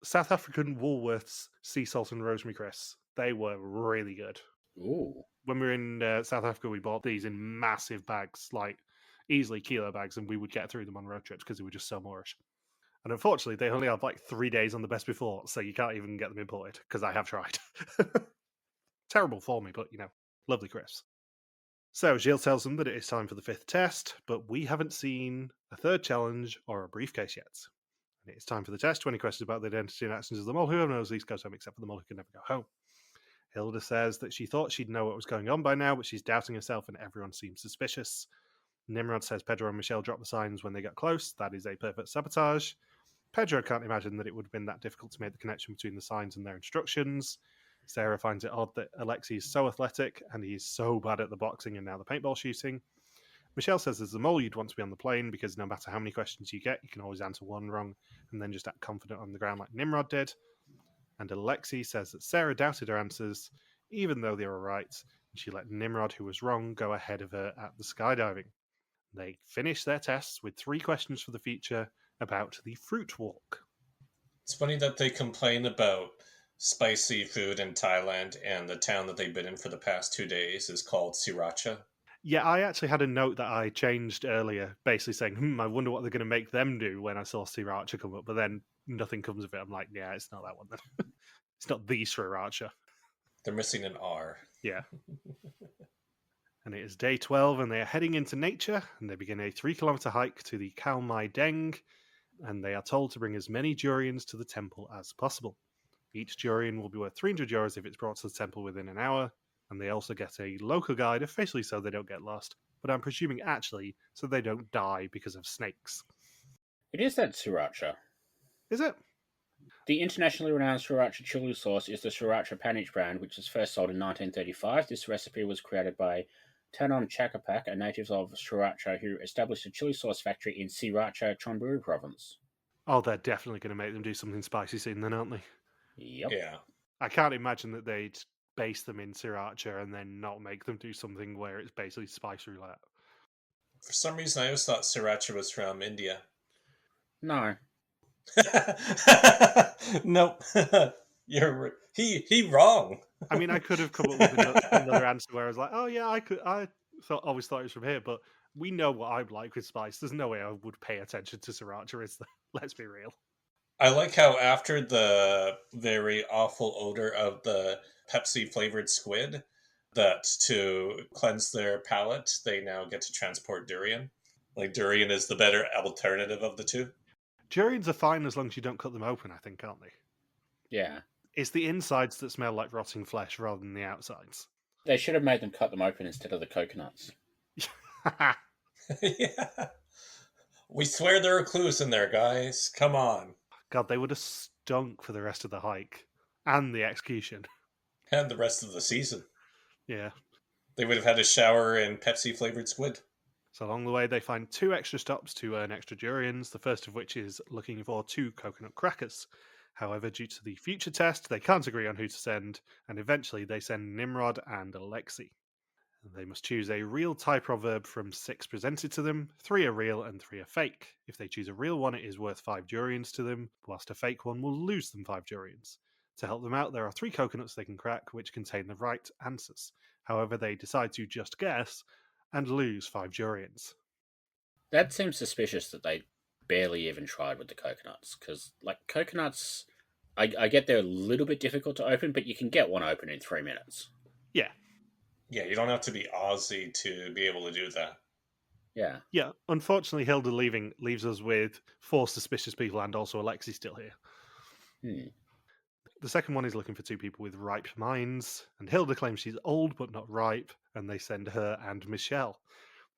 Speaker 1: South African Woolworths sea salt and rosemary crisps. They were really good.
Speaker 3: Ooh.
Speaker 1: When we were in South Africa, we bought these in massive bags. Like, easily kilo bags, and we would get through them on road trips because they were just so Moorish. And unfortunately, they only have like 3 days on the best before, so you can't even get them imported, because I have tried. Terrible for me, but lovely crisps. So Gilles tells them that it is time for the 5th test, but we haven't seen a 3rd challenge or a briefcase yet. And it is time for the test. 20 questions about the identity and actions of the mole. Whoever knows these goes home, except for the mole who can never go home. Hilde says that she thought she'd know what was going on by now, but she's doubting herself and everyone seems suspicious. Nimrod says Pedro and Michelle dropped the signs when they got close. That is a perfect sabotage. Pedro can't imagine that it would have been that difficult to make the connection between the signs and their instructions. Sarah finds it odd that Alexy is so athletic and he's so bad at the boxing and now the paintball shooting. Michelle says there's a mole you'd want to be on the plane because no matter how many questions you get, you can always answer one wrong and then just act confident on the ground like Nimrod did. And Alexy says that Sarah doubted her answers, even though they were right, and she let Nimrod, who was wrong, go ahead of her at the skydiving. They finish their tests with 3 questions for the feature about the fruit walk.
Speaker 2: It's funny that they complain about spicy food in Thailand, and the town that they've been in for the past 2 days is called Sriracha.
Speaker 1: Yeah, I actually had a note that I changed earlier, basically saying, I wonder what they're going to make them do when I saw Sriracha come up, but then nothing comes of it. I'm like, yeah, it's not that one then. It's not the Sriracha.
Speaker 2: They're missing an R.
Speaker 1: Yeah. And it is day 12, and they are heading into nature, and they begin a 3-kilometer hike to the Khao Mai Deng, and they are told to bring as many durians to the temple as possible. Each durian will be worth 300 euros if it's brought to the temple within an hour, and they also get a local guide, officially so they don't get lost, but I'm presuming actually so they don't die because of snakes.
Speaker 3: It is that Sriracha.
Speaker 1: Is it?
Speaker 3: The internationally renowned Sriracha chili sauce is the Sriracha Panic brand, which was first sold in 1935. This recipe was created by Tanon Chakapak, a native of Sriracha, who established a chili sauce factory in Sriracha, Chonburi province.
Speaker 1: Oh, they're definitely going to make them do something spicy soon then, aren't they?
Speaker 3: Yep.
Speaker 2: Yeah.
Speaker 1: I can't imagine that they'd base them in Sriracha and then not make them do something where it's basically spice roulette.
Speaker 2: For some reason, I always thought Sriracha was from India.
Speaker 3: No.
Speaker 2: Nope. He wrong.
Speaker 1: I mean, I could have come up with another answer where I was like, oh yeah, I always thought it was from here, but we know what I'm like with spice. There's no way I would pay attention to Sriracha, is there? Let's be real.
Speaker 2: I like how after the very awful odor of the Pepsi flavored squid, that to cleanse their palate, they now get to transport durian. Like, durian is the better alternative of the two.
Speaker 1: Durians are fine as long as you don't cut them open, I think, aren't they?
Speaker 3: Yeah.
Speaker 1: It's the insides that smell like rotting flesh rather than the outsides.
Speaker 3: They should have made them cut them open instead of the coconuts.
Speaker 2: Yeah. We swear there are clues in there, guys. Come on.
Speaker 1: God, they would have stunk for the rest of the hike and the execution.
Speaker 2: And the rest of the season.
Speaker 1: Yeah.
Speaker 2: They would have had a shower in Pepsi flavored squid.
Speaker 1: So along the way, they find 2 extra stops to earn extra durians, the first of which is looking for 2 coconut crackers. However, due to the future test, they can't agree on who to send, and eventually they send Nimrod and Alexy. They must choose a real Thai proverb from 6 presented to them. 3 are real and 3 are fake. If they choose a real one, it is worth 5 durians to them, whilst a fake one will lose them 5 durians. To help them out, there are 3 coconuts they can crack, which contain the right answers. However, they decide to just guess and lose 5 durians.
Speaker 3: That seems suspicious that they barely even tried with the coconuts, because, like, coconuts, I get they're a little bit difficult to open, but you can get one open in 3 minutes.
Speaker 1: Yeah.
Speaker 2: Yeah, you don't have to be Aussie to be able to do that.
Speaker 3: Yeah.
Speaker 1: Yeah, unfortunately, Hilde leaves us with 4 suspicious people and also Alexy still here. The second one is looking for 2 people with ripe minds, and Hilde claims she's old but not ripe, and they send her and Michelle.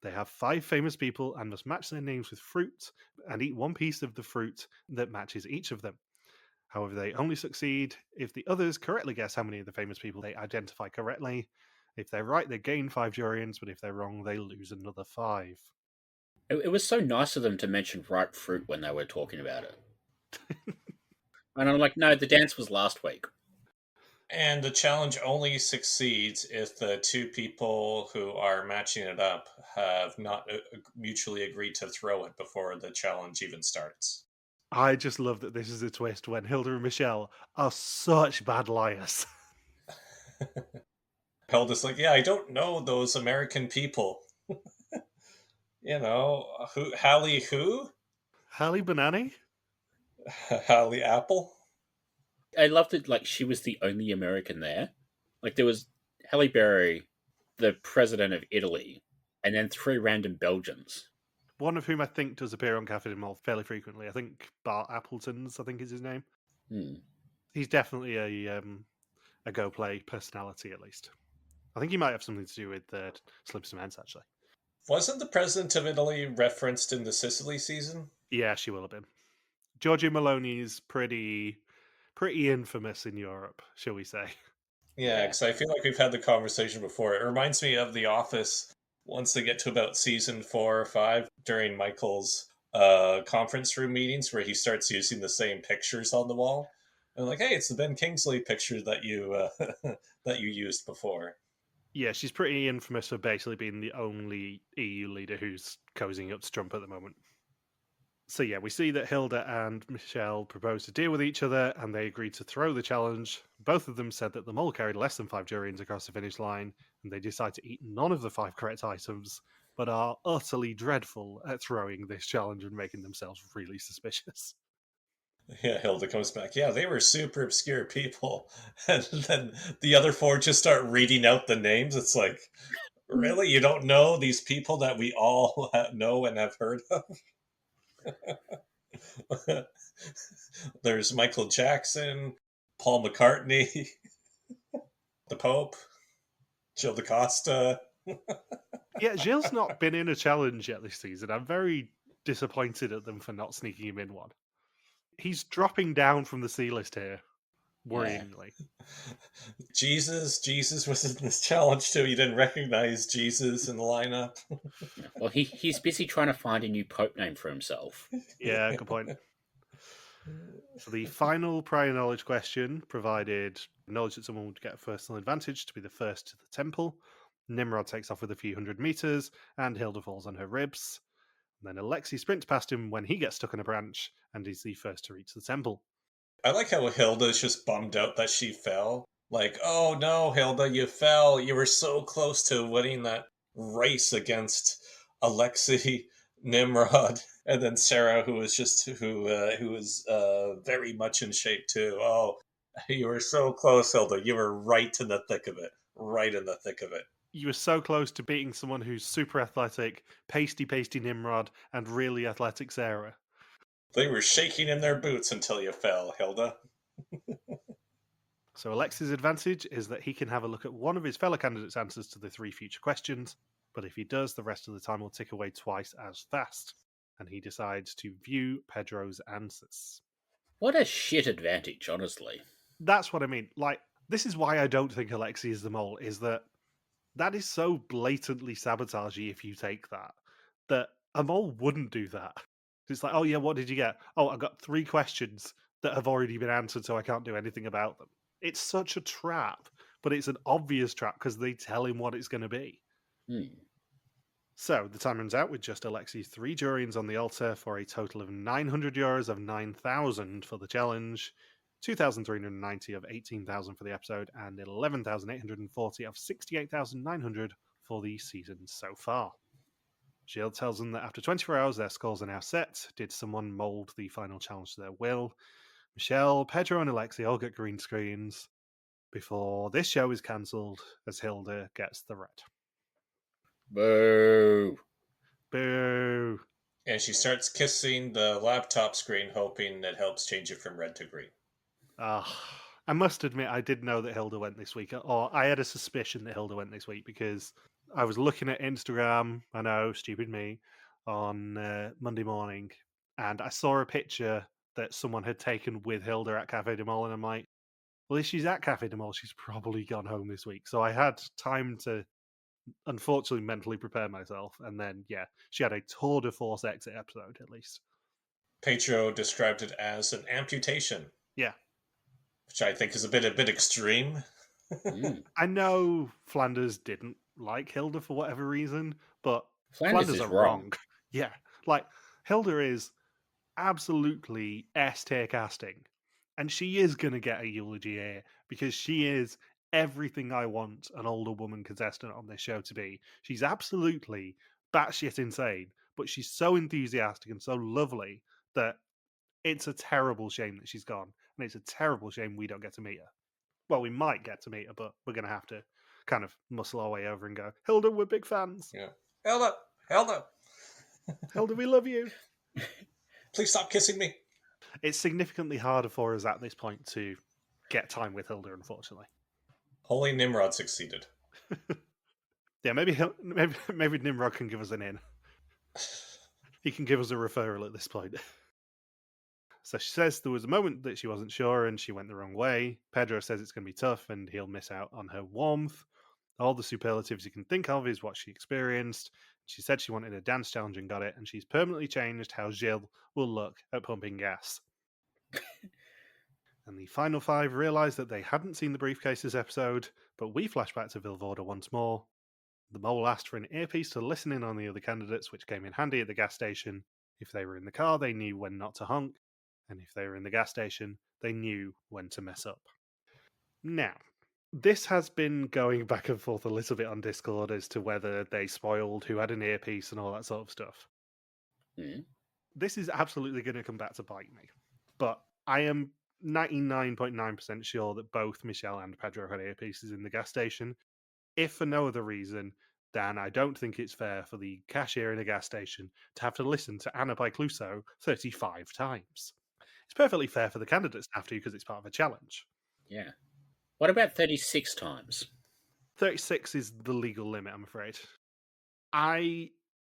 Speaker 1: They have 5 famous people and must match their names with fruit and eat 1 piece of the fruit that matches each of them. However, they only succeed if the others correctly guess how many of the famous people they identify correctly. If they're right, they gain 5 durians, but if they're wrong, they lose another 5.
Speaker 3: It was so nice of them to mention ripe fruit when they were talking about it. And I'm like, no, the dance was last week.
Speaker 2: And the challenge only succeeds if the 2 people who are matching it up have not mutually agreed to throw it before the challenge even starts.
Speaker 1: I just love that this is a twist when Hilde and Michelle are such bad liars.
Speaker 2: Hilda's like, yeah, I don't know those American people. Hallie who?
Speaker 1: Halle Banani?
Speaker 2: Hallie Apple?
Speaker 3: I loved it. Like she was the only American there. Like there was Halle Berry, the president of Italy, and then 3 random Belgians.
Speaker 1: One of whom I think does appear on Cafe de Mol fairly frequently. I think Bart Appleton's, I think is his name. He's definitely a Go Play personality, at least. I think he might have something to do with Slim Cements, actually.
Speaker 2: Wasn't the president of Italy referenced in the Sicily season?
Speaker 1: Yeah, she will have been. Giorgio Meloni's pretty infamous in Europe, shall we say.
Speaker 2: Yeah, because I feel like we've had the conversation before. It reminds me of The Office once they get to about season 4 or 5 during Michael's conference room meetings where he starts using the same pictures on the wall. And like, hey, it's the Ben Kingsley picture that you that you used before.
Speaker 1: Yeah, she's pretty infamous for basically being the only EU leader who's cozying up to Trump at the moment. So yeah, we see that Hilde and Michelle propose to deal with each other, and they agreed to throw the challenge. Both of them said that the mole carried less than 5 durians across the finish line, and they decide to eat none of the 5 correct items, but are utterly dreadful at throwing this challenge and making themselves really suspicious.
Speaker 2: Yeah, Hilda comes back. Yeah, they were super obscure people. And then the other 4 just start reading out the names. It's like, really? You don't know these people that we all know and have heard of? There's Michael Jackson, Paul McCartney, the Pope, Jill DaCosta.
Speaker 1: Yeah, Gilles not been in a challenge yet this season. I'm very disappointed at them for not sneaking him in one. He's dropping down from the C list here, worryingly.
Speaker 2: Jesus was in this challenge too. You didn't recognize Jesus in the lineup.
Speaker 3: Well, he's busy trying to find a new Pope name for himself.
Speaker 1: Yeah, good point. So the final prior knowledge question provided knowledge that someone would get a personal advantage to be the first to the temple. Nimrod takes off with a few hundred meters, and Hilde falls on her ribs. And then Alexy sprints past him when he gets stuck on a branch, and is the first to reach the temple.
Speaker 2: I like how Hilda's just bummed out that she fell. Like, oh no, Hilda, you fell. You were so close to winning that race against Alexy, Nimrod, and then Sarah, who was very much in shape too. Oh, you were so close, Hilda. You were right in the thick of it. Right in the thick of it.
Speaker 1: You were so close to beating someone who's super athletic, pasty Nimrod, and really athletic Sarah.
Speaker 2: They were shaking in their boots until you fell, Hilda.
Speaker 1: So Alexy's advantage is that he can have a look at one of his fellow candidates' answers to the 3 future questions, but if he does, the rest of the time will tick away twice as fast, and he decides to view Pedro's answers.
Speaker 3: What a shit advantage, honestly.
Speaker 1: That's what I mean. Like, this is why I don't think Alexy is the mole, is that is so blatantly sabotagey if you take that a mole wouldn't do that. It's like, oh yeah, what did you get? Oh, I got 3 questions that have already been answered, so I can't do anything about them. It's such a trap, but it's an obvious trap because they tell him what it's going to be. So the time runs out with just Alexy 3 durians on the altar for a total of 900 euros of 9,000 for the challenge, 2,390 of 18,000 for the episode, and 11,840 of 68,900 for the season so far. Gilles tells them that after 24 hours, their scores are now set. Did someone mould the final challenge to their will? Michelle, Pedro, and Alexy all get green screens before this show is cancelled as Hilde gets the red.
Speaker 3: Boo!
Speaker 1: Boo!
Speaker 2: And she starts kissing the laptop screen, hoping it helps change it from red to green.
Speaker 1: I must admit, I did know that Hilde went this week, or I had a suspicion that Hilde went this week because I was looking at Instagram, I know, stupid me, on Monday morning, and I saw a picture that someone had taken with Hilde at Cafe de Mol, and I'm like, well, if she's at Cafe de Mol, she's probably gone home this week. So I had time to, unfortunately, mentally prepare myself, and then, yeah, she had a tour de force exit episode, at least.
Speaker 2: Pedro described it as an amputation.
Speaker 1: Yeah.
Speaker 2: Which I think is a bit extreme.
Speaker 1: I know Flanders didn't like Hilde for whatever reason, but
Speaker 3: Flanders
Speaker 1: are wrong. Yeah, like Hilde is absolutely S-tier casting, and she is going to get a eulogy here because she is everything I want an older woman contestant on this show to be. She's absolutely batshit insane, but she's so enthusiastic and so lovely that it's a terrible shame that she's gone, and it's a terrible shame we don't get to meet her. Well, we might get to meet her, but we're going to have to kind of muscle our way over and go, Hilde, we're big fans.
Speaker 2: Yeah. Hilde! Hilde!
Speaker 1: Hilde, we love you.
Speaker 2: Please stop kissing me.
Speaker 1: It's significantly harder for us at this point to get time with Hilde, unfortunately.
Speaker 2: Holy Nimrod succeeded.
Speaker 1: Yeah, maybe Nimrod can give us an in. He can give us a referral at this point. So she says there was a moment that she wasn't sure and she went the wrong way. Pedro says it's going to be tough and he'll miss out on her warmth. All the superlatives you can think of is what she experienced. She said she wanted a dance challenge and got it, and she's permanently changed how Gilles will look at pumping gas. And the final five realised that they hadn't seen the briefcase this episode, but we flash back to Vilvoorde once more. The mole asked for an earpiece to listen in on the other candidates, which came in handy at the gas station. If they were in the car, they knew when not to honk, and if they were in the gas station, they knew when to mess up. Now, this has been going back and forth a little bit on Discord as to whether they spoiled who had an earpiece and all that sort of stuff.
Speaker 3: Mm.
Speaker 1: This is absolutely going to come back to bite me. But I am 99.9% sure that both Michelle and Pedro had earpieces in the gas station. If for no other reason, then I don't think it's fair for the cashier in a gas station to have to listen to Anna by Clouseau 35 times. It's perfectly fair for the candidates to have to because it's part of a challenge.
Speaker 3: Yeah. What about 36 times?
Speaker 1: 36 is the legal limit, I'm afraid. I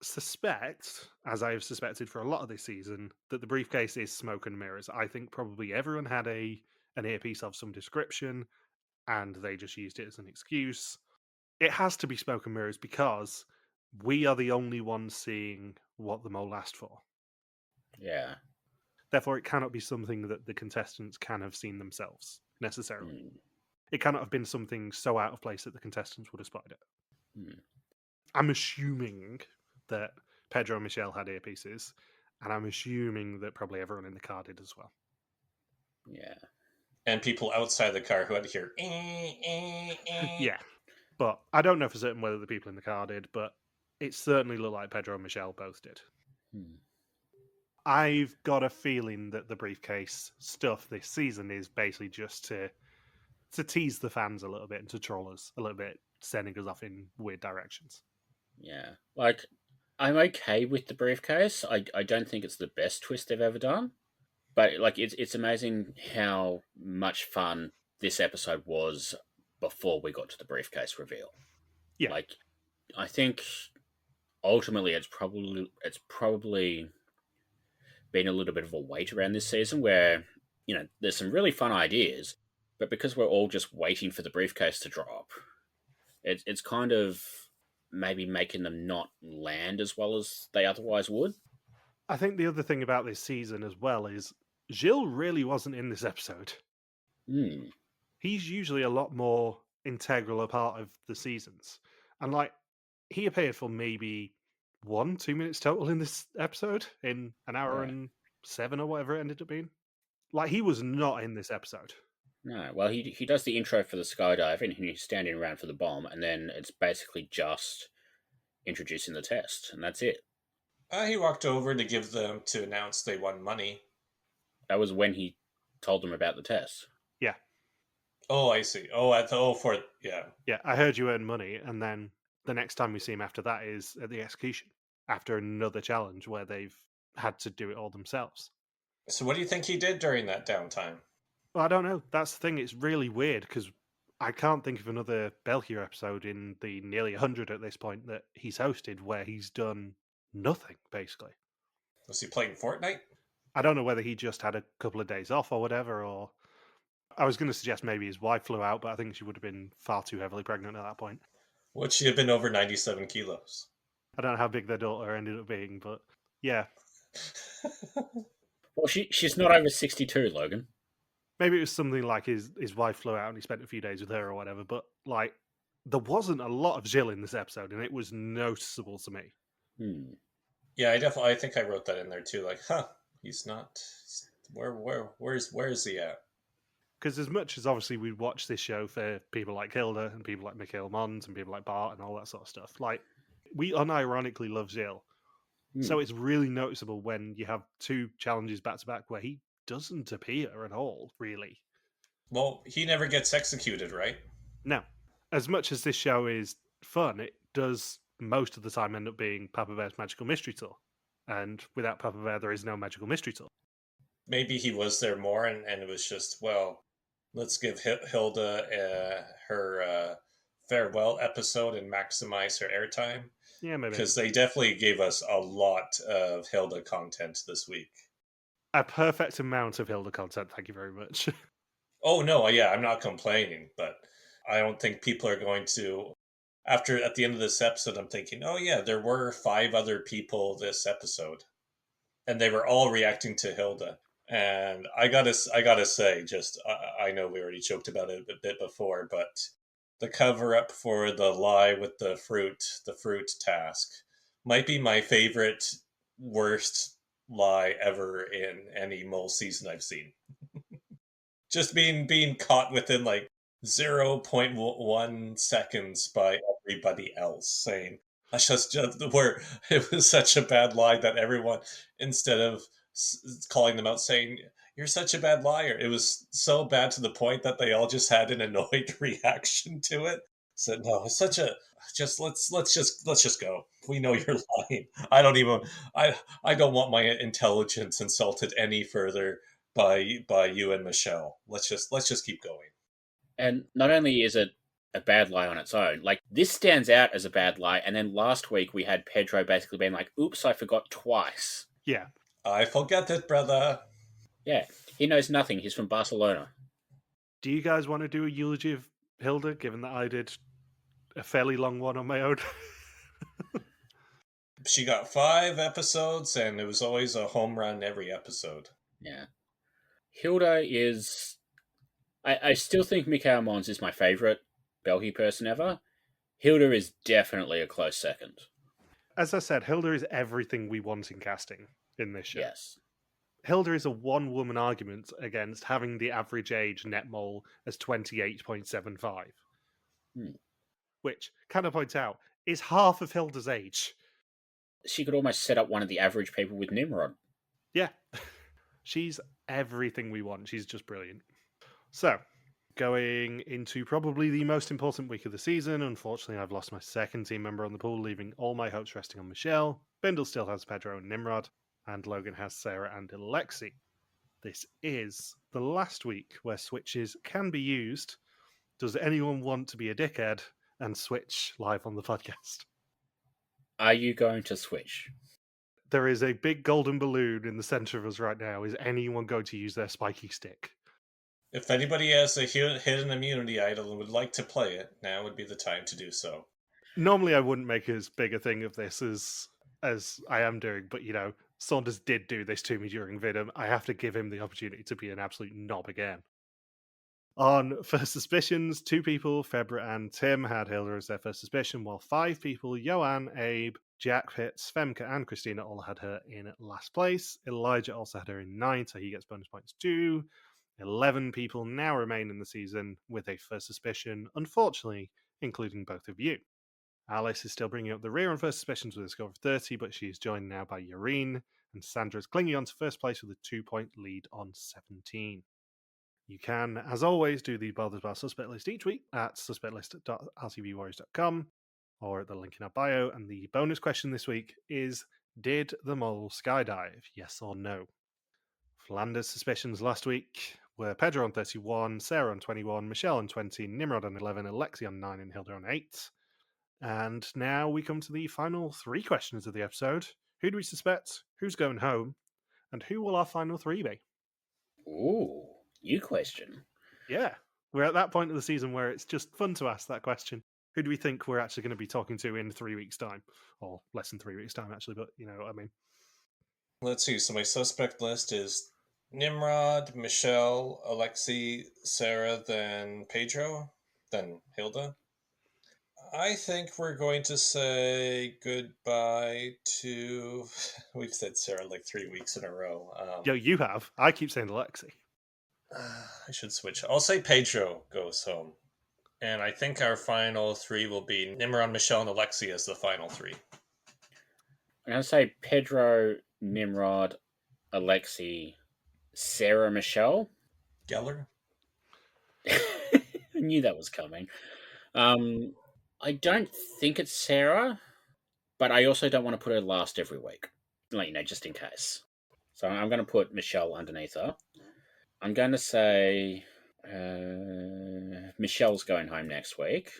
Speaker 1: suspect, as I have suspected for a lot of this season, that the briefcase is smoke and mirrors. I think probably everyone had an earpiece of some description, and they just used it as an excuse. It has to be smoke and mirrors because we are the only ones seeing what the mole asked for.
Speaker 3: Yeah.
Speaker 1: Therefore, it cannot be something that the contestants can have seen themselves, necessarily.
Speaker 3: Mm.
Speaker 1: It cannot have been something so out of place that the contestants would have spotted it.
Speaker 3: Mm.
Speaker 1: I'm assuming that Pedro and Michelle had earpieces, and I'm assuming that probably everyone in the car did as well.
Speaker 3: Yeah.
Speaker 2: And people outside the car who had to hear
Speaker 1: Yeah. But I don't know for certain whether the people in the car did, but it certainly looked like Pedro and Michelle both did.
Speaker 3: Hmm.
Speaker 1: I've got a feeling that the briefcase stuff this season is basically just to tease the fans a little bit and to troll us a little bit, sending us off in weird directions.
Speaker 3: Yeah. Like, I'm okay with the briefcase. I don't think it's the best twist they've ever done. But, like, it's amazing how much fun this episode was before we got to the briefcase reveal.
Speaker 1: Yeah.
Speaker 3: Like, I think ultimately it's probably been a little bit of a wait around this season where, there's some really fun ideas, but because we're all just waiting for the briefcase to drop, it's kind of maybe making them not land as well as they otherwise would.
Speaker 1: I think the other thing about this season as well is Gilles really wasn't in this episode.
Speaker 3: Hmm.
Speaker 1: He's usually a lot more integral a part of the seasons. And, like, he appeared for maybe 1-2 minutes total in this episode, in an hour
Speaker 3: Right.
Speaker 1: and 7 or whatever it ended up being. Like, he was not in this episode.
Speaker 3: No, well, he does the intro for the skydiving, and he's standing around for the bomb, and then it's basically just introducing the test, and that's it.
Speaker 2: He walked over to give them to announce they won money.
Speaker 3: That was when he told them about the test.
Speaker 1: Yeah.
Speaker 2: Oh, I see. Oh, yeah.
Speaker 1: Yeah, I heard you earn money, and then the next time we see him after that is at the execution, after another challenge where they've had to do it all themselves.
Speaker 2: So what do you think he did during that downtime?
Speaker 1: Well, I don't know. That's the thing. It's really weird because I can't think of another België episode in the nearly 100 at this point that he's hosted where he's done nothing, basically.
Speaker 2: Was he playing Fortnite?
Speaker 1: I don't know whether he just had a couple of days off or whatever, or I was going to suggest maybe his wife flew out, but I think she would have been far too heavily pregnant at that point.
Speaker 2: Would she have been over 97 kilos?
Speaker 1: I don't know how big their daughter ended up being, but yeah.
Speaker 3: Well, she's not over 62, Logan.
Speaker 1: Maybe it was something like his wife flew out and he spent a few days with her or whatever, but like there wasn't a lot of Gilles in this episode, and it was noticeable to me.
Speaker 3: Hmm.
Speaker 2: Yeah, I think I wrote that in there too. Like, he's not. Where's he at?
Speaker 1: Because as much as obviously we watch this show for people like Hilde and people like Michael Mons and people like Bart and all that sort of stuff, like we unironically love Gilles. So it's really noticeable when you have two challenges back to back where he doesn't appear at all, really.
Speaker 2: Well, he never gets executed, right?
Speaker 1: Now, as much as this show is fun, it does most of the time end up being Papa Bear's Magical Mystery Tour. And without Papa Bear, there is no Magical Mystery Tour.
Speaker 2: Maybe he was there more, and it was just, well, let's give Hilde her farewell episode and maximize her airtime.
Speaker 1: Yeah, maybe.
Speaker 2: Because they definitely gave us a lot of Hilde content this week.
Speaker 1: A perfect amount of Hilde content, thank you very much.
Speaker 2: Oh, no, yeah, I'm not complaining, but I don't think people are going to... at the end of this episode, I'm thinking, oh yeah, there were 5 other people this episode. And they were all reacting to Hilde. And I gotta say, just I know we already joked about it a bit before, but the cover up for the lie with the fruit task, might be my favorite worst lie ever in any Mole season I've seen. Just being caught within like 0.1 seconds by everybody else saying, that's just where it was such a bad lie that everyone, instead of calling them out saying, you're such a bad liar, it was so bad to the point that they all just had an annoyed reaction to it. Said, no, it's such a, let's just go. We know you're lying. I don't want my intelligence insulted any further by you and Michelle. Let's just keep going.
Speaker 3: And not only is it a bad lie on its own, like this stands out as a bad lie, and then last week we had Pedro basically being like, oops, I forgot twice.
Speaker 1: Yeah.
Speaker 2: I forget it, brother.
Speaker 3: Yeah, he knows nothing. He's from Barcelona.
Speaker 1: Do you guys want to do a eulogy of Hilde, given that I did a fairly long one on my own?
Speaker 2: She got 5 episodes, and it was always a home run every episode.
Speaker 3: Yeah. Hilde is... I still think Mikael Mons is my favourite Belgian person ever. Hilde is definitely a close second.
Speaker 1: As I said, Hilde is everything we want in casting in this show.
Speaker 3: Yes.
Speaker 1: Hilde is a one-woman argument against having the average age netmole as 28.75. Which, kind of points out, is half of Hilde's age.
Speaker 3: She could almost set up one of the average people with Nimrod.
Speaker 1: Yeah. She's everything we want. She's just brilliant. So, going into probably the most important week of the season, unfortunately I've lost my second team member on the pool, leaving all my hopes resting on Michelle. Bindles still has Pedro and Nimrod, and Logan has Sarah and Alexy. This is the last week where switches can be used. Does anyone want to be a dickhead and switch live on the podcast?
Speaker 3: Are you going to switch?
Speaker 1: There is a big golden balloon in the center of us right now. Is anyone going to use their spiky stick?
Speaker 2: If anybody has a hidden immunity idol and would like to play it, now would be the time to do so.
Speaker 1: Normally I wouldn't make as big a thing of this as I am doing, but Saunders did do this to me during Venom. I have to give him the opportunity to be an absolute knob again. On First Suspicions, 2 people, Febra and Tim, had Hilde as their first suspicion, while 5 people, Joanne, Abe, Jack, Pitts, Femke, and Christina all had her in last place. Elijah also had her in 9, so he gets bonus points too. 11 people now remain in the season with a first suspicion, unfortunately, including both of you. Alice is still bringing up the rear on first suspicions with a score of 30, but she's joined now by Yareen, and Sandra is clinging on to first place with a 2-point lead on 17. You can, as always, do the Bothers Bar Suspect List each week at suspectlist.rtvwarriors.com or at the link in our bio, and the bonus question this week is, did the mole skydive, yes or no? Flanders' suspicions last week were Pedro on 31, Sarah on 21, Michelle on 20, Nimrod on 11, Alexy on 9, and Hilde on 8. And now we come to the final 3 questions of the episode. Who do we suspect? Who's going home? And who will our final 3 be?
Speaker 3: Ooh, you question.
Speaker 1: Yeah, we're at that point of the season where it's just fun to ask that question. Who do we think we're actually going to be talking to in 3 weeks' time? Or less than 3 weeks' time, actually, but you know what I mean.
Speaker 2: Let's see. So my suspect list is Nimrod, Michelle, Alexy, Sarah, then Pedro, then Hilde. I think we're going to say goodbye to... We've said Sarah like 3 weeks in a row.
Speaker 1: Yo, you have. I keep saying Alexy.
Speaker 2: I should switch. I'll say Pedro goes home. And I think our final three will be Nimrod, Michelle, and Alexy as the final three.
Speaker 3: I'm going to say Pedro, Nimrod, Alexy, Sarah, Michelle.
Speaker 2: Geller?
Speaker 3: I knew that was coming. I don't think it's Sarah, but I also don't want to put her last every week. Just in case. So I'm going to put Michelle underneath her. I'm going to say Michelle's going home next week.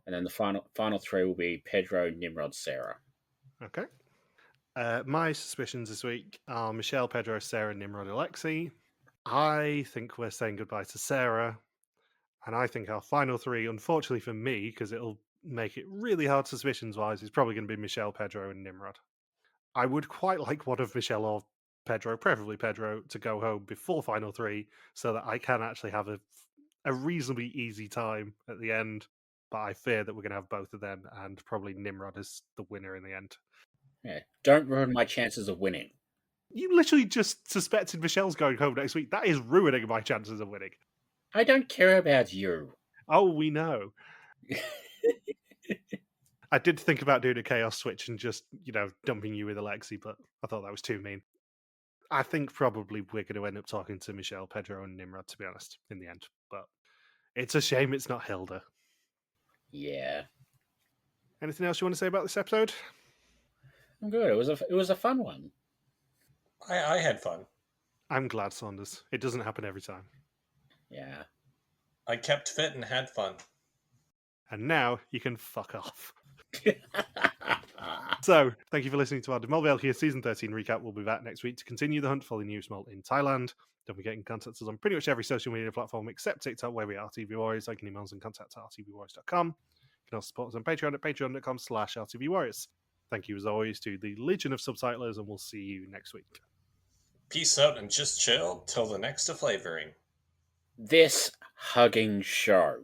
Speaker 3: And then the final three will be Pedro, Nimrod, Sarah.
Speaker 1: Okay. My suspicions this week are Michelle, Pedro, Sarah, Nimrod, Alexy. I think we're saying goodbye to Sarah. And I think our final three, unfortunately for me, because it'll make it really hard suspicions-wise, is probably going to be Michelle, Pedro, and Nimrod. I would quite like one of Michelle or Pedro, preferably Pedro, to go home before final three so that I can actually have a reasonably easy time at the end. But I fear that we're going to have both of them, and probably Nimrod is the winner in the end.
Speaker 3: Yeah, don't ruin my chances of winning.
Speaker 1: You literally just suspected Michelle's going home next week. That is ruining my chances of winning.
Speaker 3: I don't care about you.
Speaker 1: Oh, we know. I did think about doing a chaos switch and just, dumping you with Alexy, but I thought that was too mean. I think probably we're going to end up talking to Michelle, Pedro, and Nimrod, to be honest, in the end. But it's a shame it's not Hilde.
Speaker 3: Yeah.
Speaker 1: Anything else you want to say about this episode?
Speaker 3: I'm good. It was a fun one.
Speaker 2: I had fun.
Speaker 1: I'm glad, Saunders. It doesn't happen every time.
Speaker 3: Yeah.
Speaker 2: I kept fit and had fun.
Speaker 1: And now you can fuck off. So, thank you for listening to our Mol België Season 13 recap. We'll be back next week to continue the hunt for the new smolt in Thailand. Don't forget you can contact us on pretty much every social media platform except TikTok, where we are RTV Warriors. You can email us and contact at rtvwarriors.com. You can also support us on Patreon at patreon.com/rtvwarriors. Thank you as always to the Legion of Subtitlers, and we'll see you next week.
Speaker 2: Peace out and just chill till the next flavoring.
Speaker 3: This hugging show.